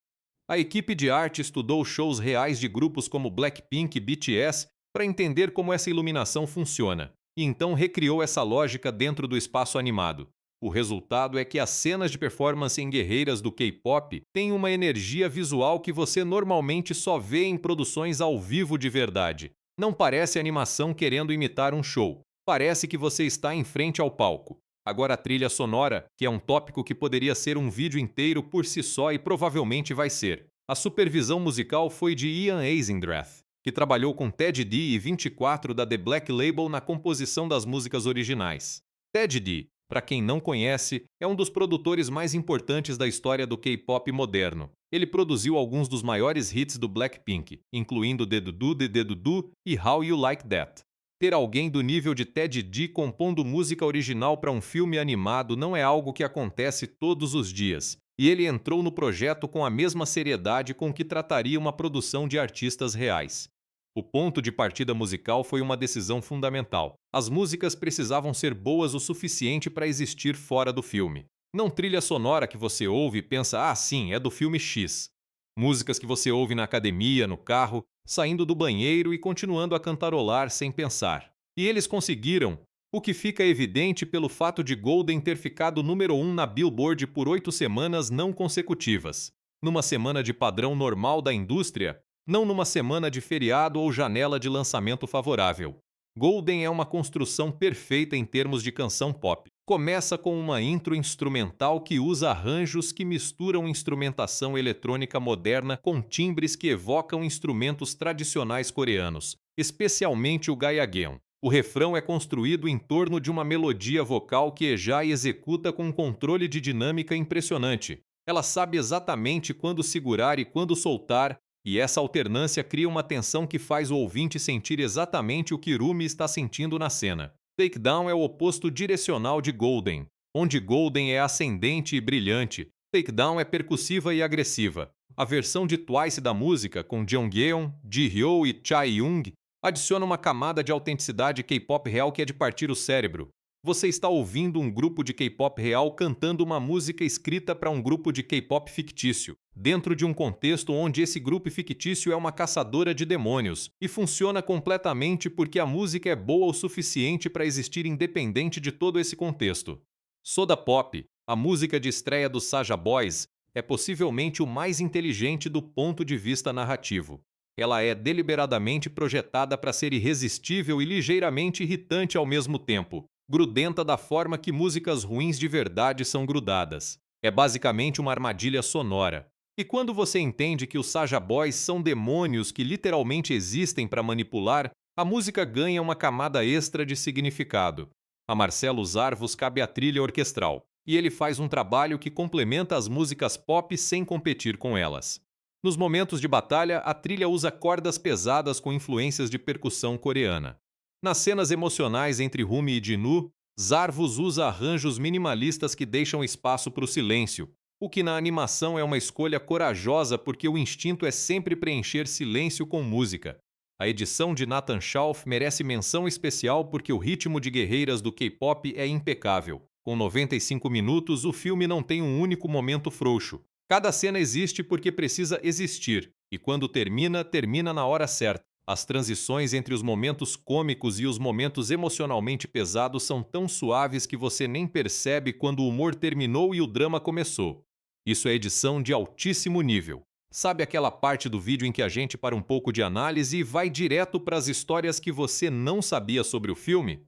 A equipe de arte estudou shows reais de grupos como Blackpink e BTS para entender como essa iluminação funciona, e então recriou essa lógica dentro do espaço animado. O resultado é que as cenas de performance em guerreiras do K-pop têm uma energia visual que você normalmente só vê em produções ao vivo de verdade. Não parece animação querendo imitar um show. Parece que você está em frente ao palco. Agora a trilha sonora, que é um tópico que poderia ser um vídeo inteiro por si só e provavelmente vai ser. A supervisão musical foi de Ian Eisendrath, que trabalhou com Ted D e 24 da The Black Label na composição das músicas originais. Ted D, para quem não conhece, é um dos produtores mais importantes da história do K-pop moderno. Ele produziu alguns dos maiores hits do Blackpink, incluindo Dedudu e How You Like That. Ter alguém do nível de Ted D compondo música original para um filme animado não é algo que acontece todos os dias, e ele entrou no projeto com a mesma seriedade com que trataria uma produção de artistas reais. O ponto de partida musical foi uma decisão fundamental. As músicas precisavam ser boas o suficiente para existir fora do filme. Não trilha sonora que você ouve e pensa, ah, sim, é do filme X. Músicas que você ouve na academia, no carro, saindo do banheiro e continuando a cantarolar sem pensar. E eles conseguiram, o que fica evidente pelo fato de Golden ter ficado número 1 na Billboard por 8 semanas não consecutivas. Numa semana de padrão normal da indústria, não numa semana de feriado ou janela de lançamento favorável. Golden é uma construção perfeita em termos de canção pop. Começa com uma intro instrumental que usa arranjos que misturam instrumentação eletrônica moderna com timbres que evocam instrumentos tradicionais coreanos, especialmente o gayagyeon. O refrão é construído em torno de uma melodia vocal que Ejai executa com um controle de dinâmica impressionante. Ela sabe exatamente quando segurar e quando soltar, e essa alternância cria uma tensão que faz o ouvinte sentir exatamente o que Rumi está sentindo na cena. Takedown é o oposto direcional de Golden. Onde Golden é ascendente e brilhante, Takedown é percussiva e agressiva. A versão de Twice da música, com Jeongyeon, Jihyo e Chae-young, adiciona uma camada de autenticidade K-pop real que é de partir o cérebro. Você está ouvindo um grupo de K-pop real cantando uma música escrita para um grupo de K-pop fictício, dentro de um contexto onde esse grupo fictício é uma caçadora de demônios, e funciona completamente porque a música é boa o suficiente para existir independente de todo esse contexto. Soda Pop, a música de estreia dos Saja Boys, é possivelmente o mais inteligente do ponto de vista narrativo. Ela é deliberadamente projetada para ser irresistível e ligeiramente irritante ao mesmo tempo, grudenta da forma que músicas ruins de verdade são grudadas. É basicamente uma armadilha sonora. E quando você entende que os Saja Boys são demônios que literalmente existem para manipular, a música ganha uma camada extra de significado. A Marcelo Zarvos cabe a trilha orquestral, e ele faz um trabalho que complementa as músicas pop sem competir com elas. Nos momentos de batalha, a trilha usa cordas pesadas com influências de percussão coreana. Nas cenas emocionais entre Rumi e Jinu, Zarvos usa arranjos minimalistas que deixam espaço para o silêncio, o que na animação é uma escolha corajosa porque o instinto é sempre preencher silêncio com música. A edição de Nathan Schauf merece menção especial porque o ritmo de guerreiras do K-pop é impecável. Com 95 minutos, o filme não tem um único momento frouxo. Cada cena existe porque precisa existir, e quando termina, termina na hora certa. As transições entre os momentos cômicos e os momentos emocionalmente pesados são tão suaves que você nem percebe quando o humor terminou e o drama começou. Isso é edição de altíssimo nível. Sabe aquela parte do vídeo em que a gente para um pouco de análise e vai direto para as histórias que você não sabia sobre o filme?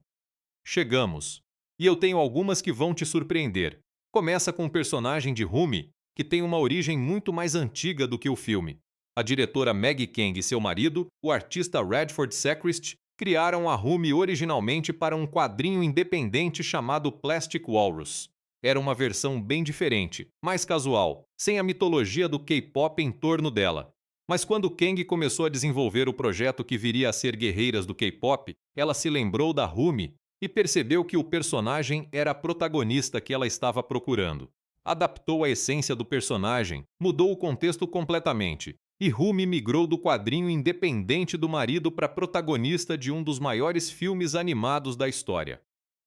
Chegamos. E eu tenho algumas que vão te surpreender. Começa com o personagem de Rumi, que tem uma origem muito mais antiga do que o filme. A diretora Maggie Kang e seu marido, o artista Radford Secrist, criaram a Rumi originalmente para um quadrinho independente chamado Plastic Walrus. Era uma versão bem diferente, mais casual, sem a mitologia do K-pop em torno dela. Mas quando Kang começou a desenvolver o projeto que viria a ser Guerreiras do K-pop, ela se lembrou da Rumi e percebeu que o personagem era a protagonista que ela estava procurando. Adaptou a essência do personagem, mudou o contexto completamente, e Rumi migrou do quadrinho independente do marido para protagonista de um dos maiores filmes animados da história.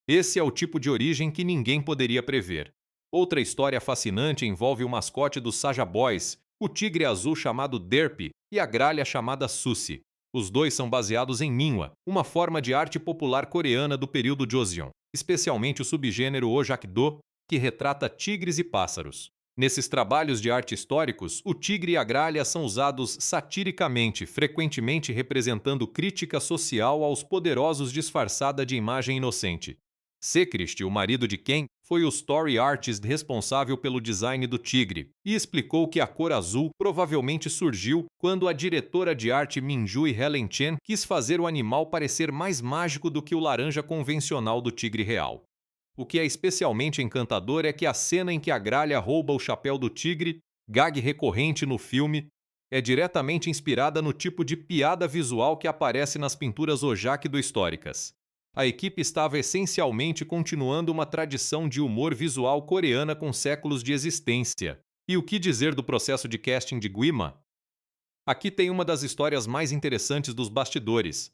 Esse é o tipo de origem que ninguém poderia prever. Outra história fascinante envolve o mascote dos Saja Boys, o tigre azul chamado Derpy e a gralha chamada Susi. Os dois são baseados em Minhwa, uma forma de arte popular coreana do período Joseon, especialmente o subgênero Ojakdo, que retrata tigres e pássaros. Nesses trabalhos de arte históricos, o tigre e a gralha são usados satiricamente, frequentemente representando crítica social aos poderosos disfarçada de imagem inocente. Secrist, o marido de Ken, foi o story artist responsável pelo design do tigre e explicou que a cor azul provavelmente surgiu quando a diretora de arte Minju e Helen Chen quis fazer o animal parecer mais mágico do que o laranja convencional do tigre real. O que é especialmente encantador é que a cena em que a gralha rouba o chapéu do tigre, gag recorrente no filme, é diretamente inspirada no tipo de piada visual que aparece nas pinturas Ojakdo históricas. A equipe estava essencialmente continuando uma tradição de humor visual coreana com séculos de existência. E o que dizer do processo de casting de Guima? Aqui tem uma das histórias mais interessantes dos bastidores.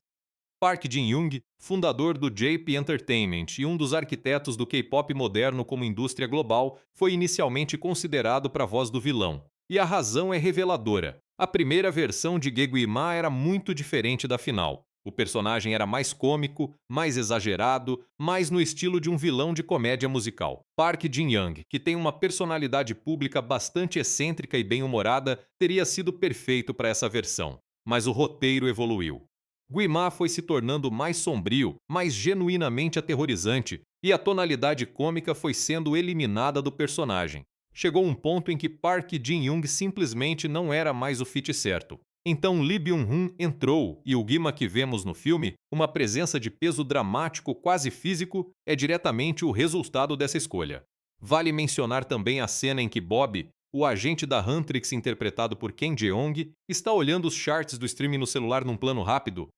Park Jin-young, fundador do JP Entertainment e um dos arquitetos do K-pop moderno como indústria global, foi inicialmente considerado para a voz do vilão. E a razão é reveladora. A primeira versão de Geguima era muito diferente da final. O personagem era mais cômico, mais exagerado, mais no estilo de um vilão de comédia musical. Park Jin-young, que tem uma personalidade pública bastante excêntrica e bem-humorada, teria sido perfeito para essa versão. Mas o roteiro evoluiu. Guimá foi se tornando mais sombrio, mais genuinamente aterrorizante, e a tonalidade cômica foi sendo eliminada do personagem. Chegou um ponto em que Park Jin-young simplesmente não era mais o fit certo. Então Lee Byung-hun entrou, e o Guima que vemos no filme, uma presença de peso dramático quase físico, é diretamente o resultado dessa escolha. Vale mencionar também a cena em que Bob, o agente da Huntrix interpretado por Ken Jeong, está olhando os charts do streaming no celular num plano rápido.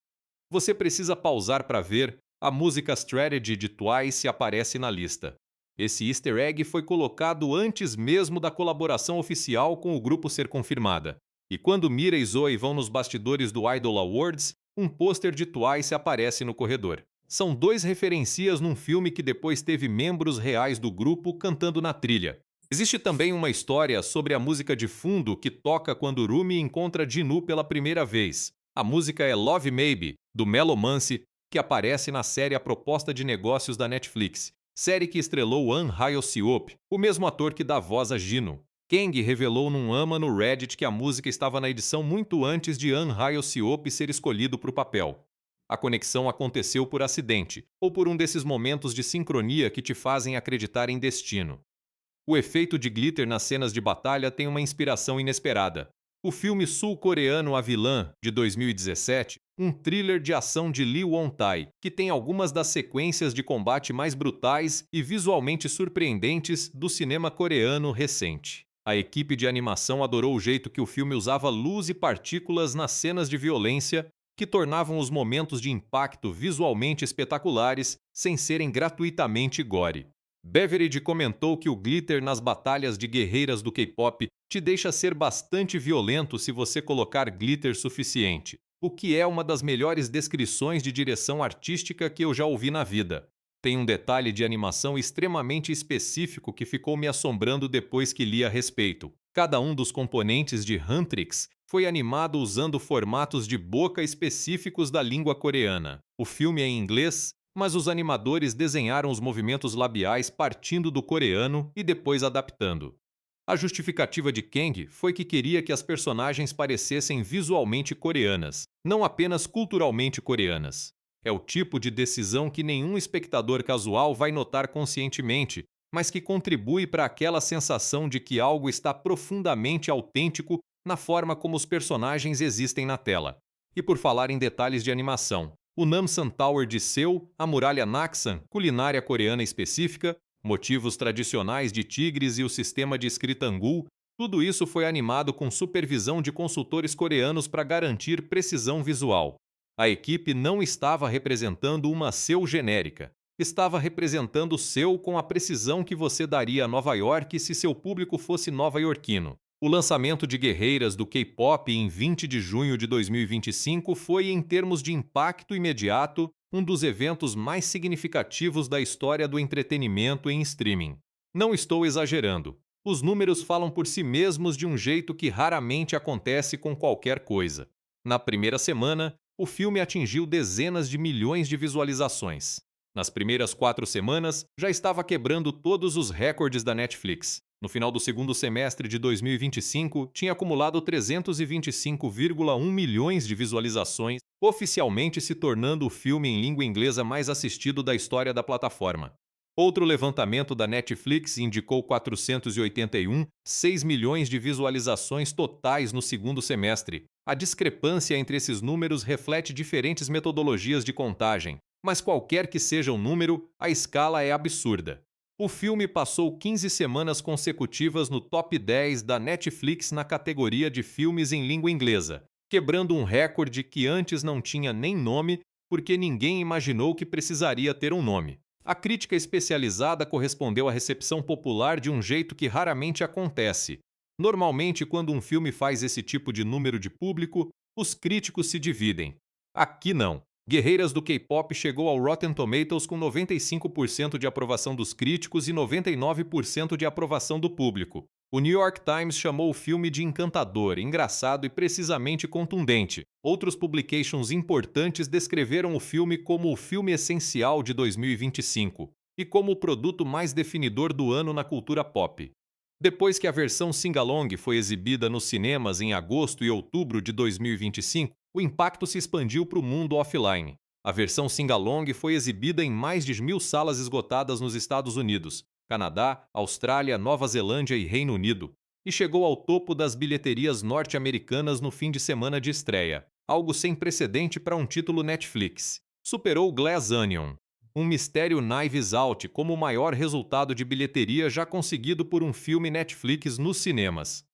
Você precisa pausar para ver, a música Strategy de Twice aparece na lista. Esse easter egg foi colocado antes mesmo da colaboração oficial com o grupo ser confirmada. E quando Mira e Zoe vão nos bastidores do Idol Awards, um pôster de Twice aparece no corredor. São dois referencias num filme que depois teve membros reais do grupo cantando na trilha. Existe também uma história sobre a música de fundo que toca quando Rumi encontra Jinu pela primeira vez. A música é Love Maybe, do Melomance, que aparece na série A Proposta de Negócios da Netflix, série que estrelou An Hyo-seop, o mesmo ator que dá voz a Jinu. Kang revelou num ama no Reddit que a música estava na edição muito antes de An Hyo-seop ser escolhido para o papel. A conexão aconteceu por acidente, ou por um desses momentos de sincronia que te fazem acreditar em destino. O efeito de glitter nas cenas de batalha tem uma inspiração inesperada. O filme sul-coreano A Vilã, de 2017, um thriller de ação de Lee Won-tae, que tem algumas das sequências de combate mais brutais e visualmente surpreendentes do cinema coreano recente. A equipe de animação adorou o jeito que o filme usava luz e partículas nas cenas de violência, que tornavam os momentos de impacto visualmente espetaculares sem serem gratuitamente gore. Beveridge comentou que o glitter nas batalhas de guerreiras do K-pop te deixa ser bastante violento se você colocar glitter suficiente, o que é uma das melhores descrições de direção artística que eu já ouvi na vida. Tem um detalhe de animação extremamente específico que ficou me assombrando depois que li a respeito. Cada um dos componentes de Huntrix foi animado usando formatos de boca específicos da língua coreana. O filme é em inglês, mas os animadores desenharam os movimentos labiais partindo do coreano e depois adaptando. A justificativa de Kang foi que queria que as personagens parecessem visualmente coreanas, não apenas culturalmente coreanas. É o tipo de decisão que nenhum espectador casual vai notar conscientemente, mas que contribui para aquela sensação de que algo está profundamente autêntico na forma como os personagens existem na tela. E por falar em detalhes de animação, o Namsan Tower de Seul, a muralha Naksan, culinária coreana específica, motivos tradicionais de tigres e o sistema de escrita Hangul, tudo isso foi animado com supervisão de consultores coreanos para garantir precisão visual. A equipe não estava representando uma Seul genérica. Estava representando Seul com a precisão que você daria a Nova York se seu público fosse nova-iorquino. O lançamento de Guerreiras do K-pop em 20 de junho de 2025 foi, em termos de impacto imediato, um dos eventos mais significativos da história do entretenimento em streaming. Não estou exagerando. Os números falam por si mesmos de um jeito que raramente acontece com qualquer coisa. Na primeira semana, o filme atingiu dezenas de milhões de visualizações. Nas primeiras 4 semanas, já estava quebrando todos os recordes da Netflix. No final do segundo semestre de 2025, tinha acumulado 325,1 milhões de visualizações, oficialmente se tornando o filme em língua inglesa mais assistido da história da plataforma. Outro levantamento da Netflix indicou 481,6 milhões de visualizações totais no segundo semestre. A discrepância entre esses números reflete diferentes metodologias de contagem, mas qualquer que seja o número, a escala é absurda. O filme passou 15 semanas consecutivas no top 10 da Netflix na categoria de filmes em língua inglesa, quebrando um recorde que antes não tinha nem nome porque ninguém imaginou que precisaria ter um nome. A crítica especializada correspondeu à recepção popular de um jeito que raramente acontece. Normalmente, quando um filme faz esse tipo de número de público, os críticos se dividem. Aqui não. Guerreiras do K-pop chegou ao Rotten Tomatoes com 95% de aprovação dos críticos e 99% de aprovação do público. O New York Times chamou o filme de encantador, engraçado e precisamente contundente. Outros publications importantes descreveram o filme como o filme essencial de 2025 e como o produto mais definidor do ano na cultura pop. Depois que a versão sing-along foi exibida nos cinemas em agosto e outubro de 2025, o impacto se expandiu para o mundo offline. A versão sing-along foi exibida em mais de 1.000 salas esgotadas nos Estados Unidos, Canadá, Austrália, Nova Zelândia e Reino Unido, e chegou ao topo das bilheterias norte-americanas no fim de semana de estreia, algo sem precedente para um título Netflix. Superou Glass Onion, um mistério Knives Out como o maior resultado de bilheteria já conseguido por um filme Netflix nos cinemas.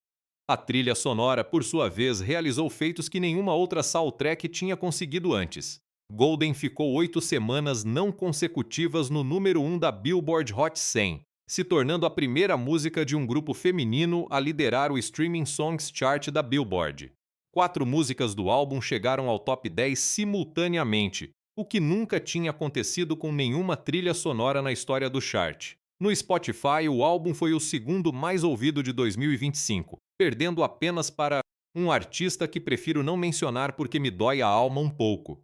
A trilha sonora, por sua vez, realizou feitos que nenhuma outra soundtrack tinha conseguido antes. Golden ficou 8 semanas não consecutivas no número 1 da Billboard Hot 100, se tornando a primeira música de um grupo feminino a liderar o Streaming Songs Chart da Billboard. 4 músicas do álbum chegaram ao top 10 simultaneamente, o que nunca tinha acontecido com nenhuma trilha sonora na história do chart. No Spotify, o álbum foi o segundo mais ouvido de 2025, perdendo apenas para um artista que prefiro não mencionar porque me dói a alma um pouco.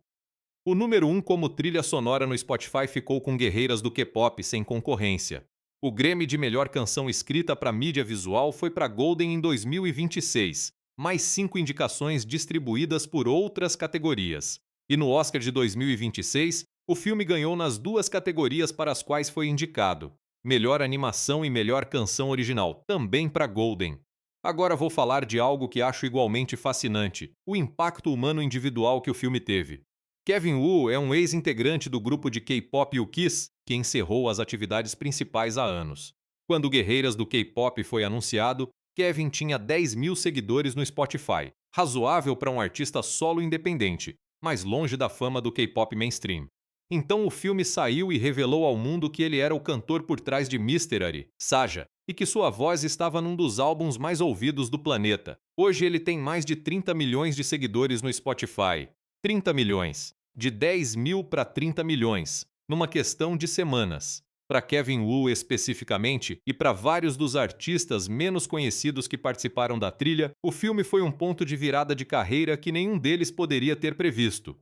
O número 1 como trilha sonora no Spotify ficou com Guerreiras do K-pop sem concorrência. O Grammy de melhor canção escrita para mídia visual foi para Golden em 2026, mais 5 indicações distribuídas por outras categorias. E no Oscar de 2026, o filme ganhou nas 2 categorias para as quais foi indicado: melhor animação e melhor canção original, também para Golden. Agora vou falar de algo que acho igualmente fascinante: o impacto humano individual que o filme teve. Kevin Wu é um ex-integrante do grupo de K-pop U-Kiss, que encerrou as atividades principais há anos. Quando Guerreiras do K-pop foi anunciado, Kevin tinha 10.000 seguidores no Spotify, razoável para um artista solo independente, mas longe da fama do K-pop mainstream. Então o filme saiu e revelou ao mundo que ele era o cantor por trás de Mystery, Saja, e que sua voz estava num dos álbuns mais ouvidos do planeta. Hoje ele tem mais de 30 milhões de seguidores no Spotify. 30 milhões. De 10.000 para 30 milhões, numa questão de semanas. Para Kevin Wu especificamente, e para vários dos artistas menos conhecidos que participaram da trilha, o filme foi um ponto de virada de carreira que nenhum deles poderia ter previsto.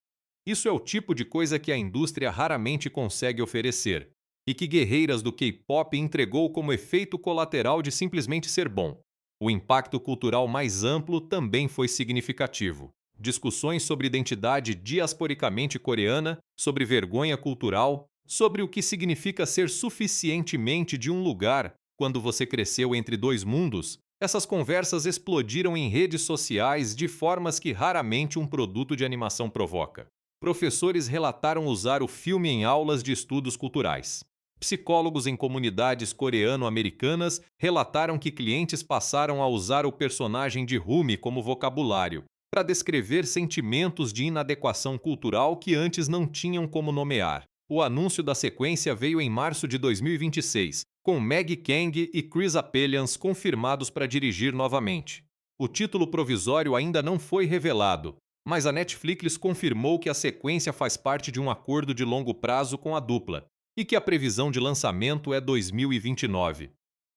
Isso é o tipo de coisa que a indústria raramente consegue oferecer, e que Guerreiras do K-pop entregou como efeito colateral de simplesmente ser bom. O impacto cultural mais amplo também foi significativo. Discussões sobre identidade diasporicamente coreana, sobre vergonha cultural, sobre o que significa ser suficientemente de um lugar quando você cresceu entre dois mundos, essas conversas explodiram em redes sociais de formas que raramente um produto de animação provoca. Professores relataram usar o filme em aulas de estudos culturais. Psicólogos em comunidades coreano-americanas relataram que clientes passaram a usar o personagem de Rumi como vocabulário, para descrever sentimentos de inadequação cultural que antes não tinham como nomear. O anúncio da sequência veio em março de 2026, com Maggie Kang e Chris Apelians confirmados para dirigir novamente. O título provisório ainda não foi revelado, mas a Netflix confirmou que a sequência faz parte de um acordo de longo prazo com a dupla e que a previsão de lançamento é 2029.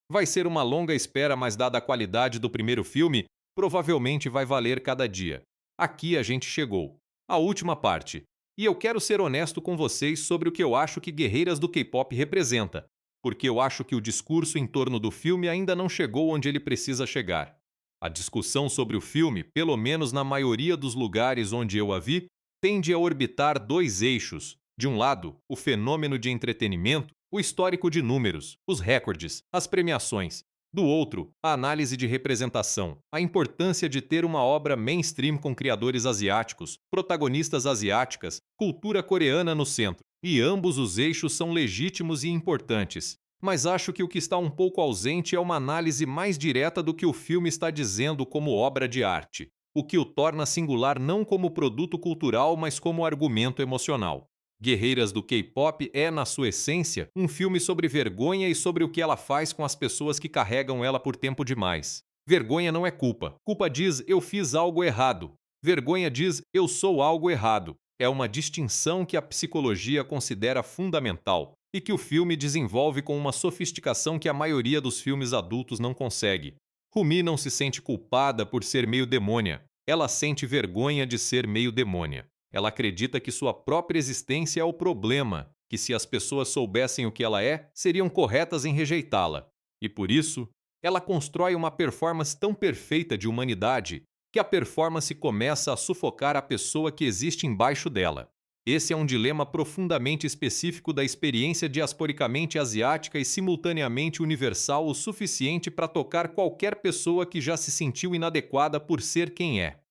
Vai ser uma longa espera, mas dada a qualidade do primeiro filme, provavelmente vai valer cada dia. Aqui a gente chegou. A última parte. E eu quero ser honesto com vocês sobre o que eu acho que Guerreiras do K-pop representa, porque eu acho que o discurso em torno do filme ainda não chegou onde ele precisa chegar. A discussão sobre o filme, pelo menos na maioria dos lugares onde eu a vi, tende a orbitar dois eixos. De um lado, o fenômeno de entretenimento, o histórico de números, os recordes, as premiações. Do outro, a análise de representação, a importância de ter uma obra mainstream com criadores asiáticos, protagonistas asiáticas, cultura coreana no centro. E ambos os eixos são legítimos e importantes. Mas acho que o que está um pouco ausente é uma análise mais direta do que o filme está dizendo como obra de arte, o que o torna singular não como produto cultural, mas como argumento emocional. Guerreiras do K-pop é, na sua essência, um filme sobre vergonha e sobre o que ela faz com as pessoas que carregam ela por tempo demais. Vergonha não é culpa. Culpa diz eu fiz algo errado. Vergonha diz eu sou algo errado. É uma distinção que a psicologia considera fundamental e que o filme desenvolve com uma sofisticação que a maioria dos filmes adultos não consegue. Rumi não se sente culpada por ser meio demônia. Ela sente vergonha de ser meio demônia. Ela acredita que sua própria existência é o problema, que se as pessoas soubessem o que ela é, seriam corretas em rejeitá-la. E por isso, ela constrói uma performance tão perfeita de humanidade que a performance começa a sufocar a pessoa que existe embaixo dela. Esse é um dilema profundamente específico da experiência diasporicamente asiática e simultaneamente universal o suficiente para tocar qualquer pessoa que já se sentiu inadequada por ser quem é.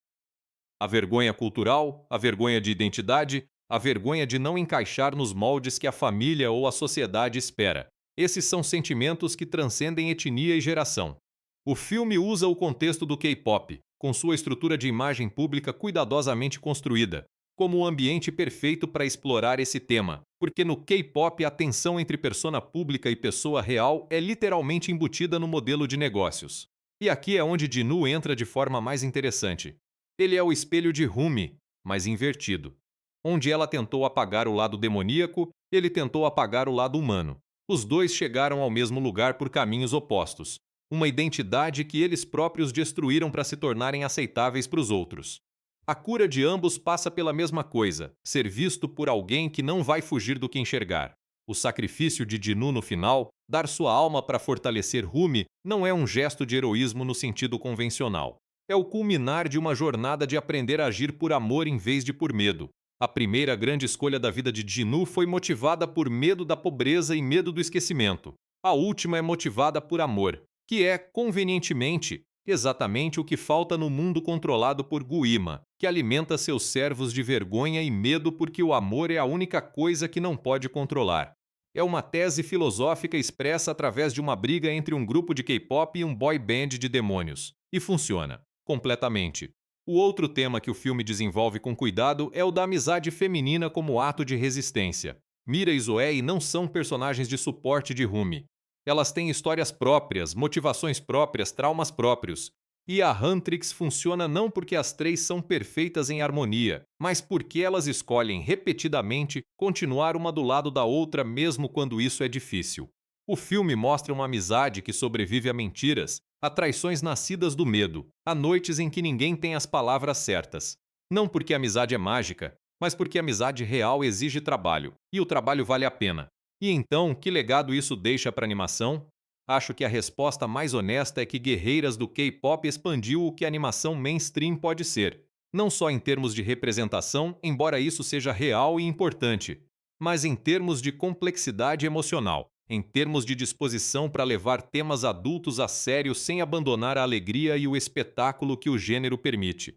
A vergonha cultural, a vergonha de identidade, a vergonha de não encaixar nos moldes que a família ou a sociedade espera. Esses são sentimentos que transcendem etnia e geração. O filme usa o contexto do K-pop, com sua estrutura de imagem pública cuidadosamente construída, como o ambiente perfeito para explorar esse tema, porque no K-pop a tensão entre persona pública e pessoa real é literalmente embutida no modelo de negócios. E aqui é onde Jinu entra de forma mais interessante. Ele é o espelho de Rumi, mas invertido. Onde ela tentou apagar o lado demoníaco, ele tentou apagar o lado humano. Os dois chegaram ao mesmo lugar por caminhos opostos. Uma identidade que eles próprios destruíram para se tornarem aceitáveis para os outros. A cura de ambos passa pela mesma coisa, ser visto por alguém que não vai fugir do que enxergar. O sacrifício de Jinu no final, dar sua alma para fortalecer Rumi, não é um gesto de heroísmo no sentido convencional. É o culminar de uma jornada de aprender a agir por amor em vez de por medo. A primeira grande escolha da vida de Jinu foi motivada por medo da pobreza e medo do esquecimento. A última é motivada por amor, que é, convenientemente, exatamente o que falta no mundo controlado por Guima, que alimenta seus servos de vergonha e medo porque o amor é a única coisa que não pode controlar. É uma tese filosófica expressa através de uma briga entre um grupo de K-pop e um boy band de demônios. E funciona. Completamente. O outro tema que o filme desenvolve com cuidado é o da amizade feminina como ato de resistência. Mira e Zoe não são personagens de suporte de Rumi. Elas têm histórias próprias, motivações próprias, traumas próprios. E a Huntrix funciona não porque as três são perfeitas em harmonia, mas porque elas escolhem repetidamente continuar uma do lado da outra mesmo quando isso é difícil. O filme mostra uma amizade que sobrevive a mentiras, a traições nascidas do medo, a noites em que ninguém tem as palavras certas. Não porque a amizade é mágica, mas porque a amizade real exige trabalho, e o trabalho vale a pena. E então, que legado isso deixa para a animação? Acho que a resposta mais honesta é que Guerreiras do K-pop expandiu o que a animação mainstream pode ser. Não só em termos de representação, embora isso seja real e importante, mas em termos de complexidade emocional, em termos de disposição para levar temas adultos a sério sem abandonar a alegria e o espetáculo que o gênero permite.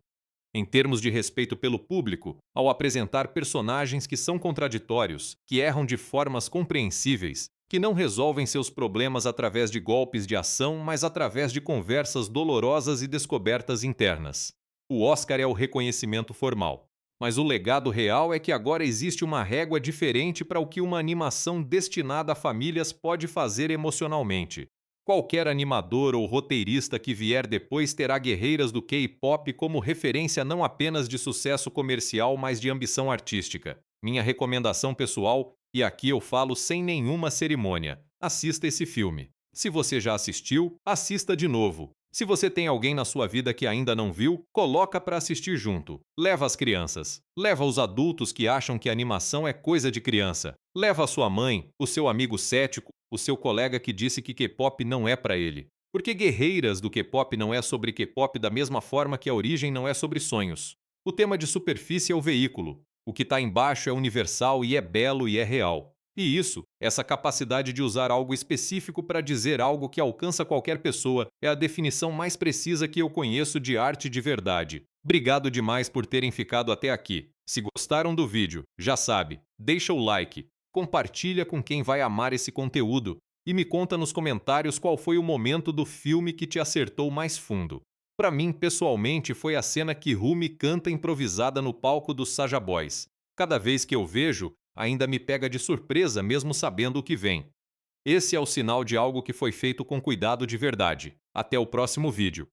Em termos de respeito pelo público, ao apresentar personagens que são contraditórios, que erram de formas compreensíveis, que não resolvem seus problemas através de golpes de ação, mas através de conversas dolorosas e descobertas internas. O Oscar é o reconhecimento formal. Mas o legado real é que agora existe uma régua diferente para o que uma animação destinada a famílias pode fazer emocionalmente. Qualquer animador ou roteirista que vier depois terá guerreiras do K-pop como referência não apenas de sucesso comercial, mas de ambição artística. Minha recomendação pessoal, e aqui eu falo sem nenhuma cerimônia: assista esse filme. Se você já assistiu, assista de novo. Se você tem alguém na sua vida que ainda não viu, coloca para assistir junto. Leva as crianças. Leva os adultos que acham que animação é coisa de criança. Leva a sua mãe, o seu amigo cético, o seu colega que disse que K-pop não é para ele. Porque Guerreiras do K-pop não é sobre K-pop da mesma forma que a origem não é sobre sonhos. O tema de superfície é o veículo. O que está embaixo é universal e é belo e é real. E isso, essa capacidade de usar algo específico para dizer algo que alcança qualquer pessoa, é a definição mais precisa que eu conheço de arte de verdade. Obrigado demais por terem ficado até aqui. Se gostaram do vídeo, já sabe, deixa o like, compartilha com quem vai amar esse conteúdo e me conta nos comentários qual foi o momento do filme que te acertou mais fundo. Para mim, pessoalmente, foi a cena que Rumi canta improvisada no palco dos Saja Boys. Cada vez que eu vejo, ainda me pega de surpresa mesmo sabendo o que vem. Esse é o sinal de algo que foi feito com cuidado de verdade. Até o próximo vídeo.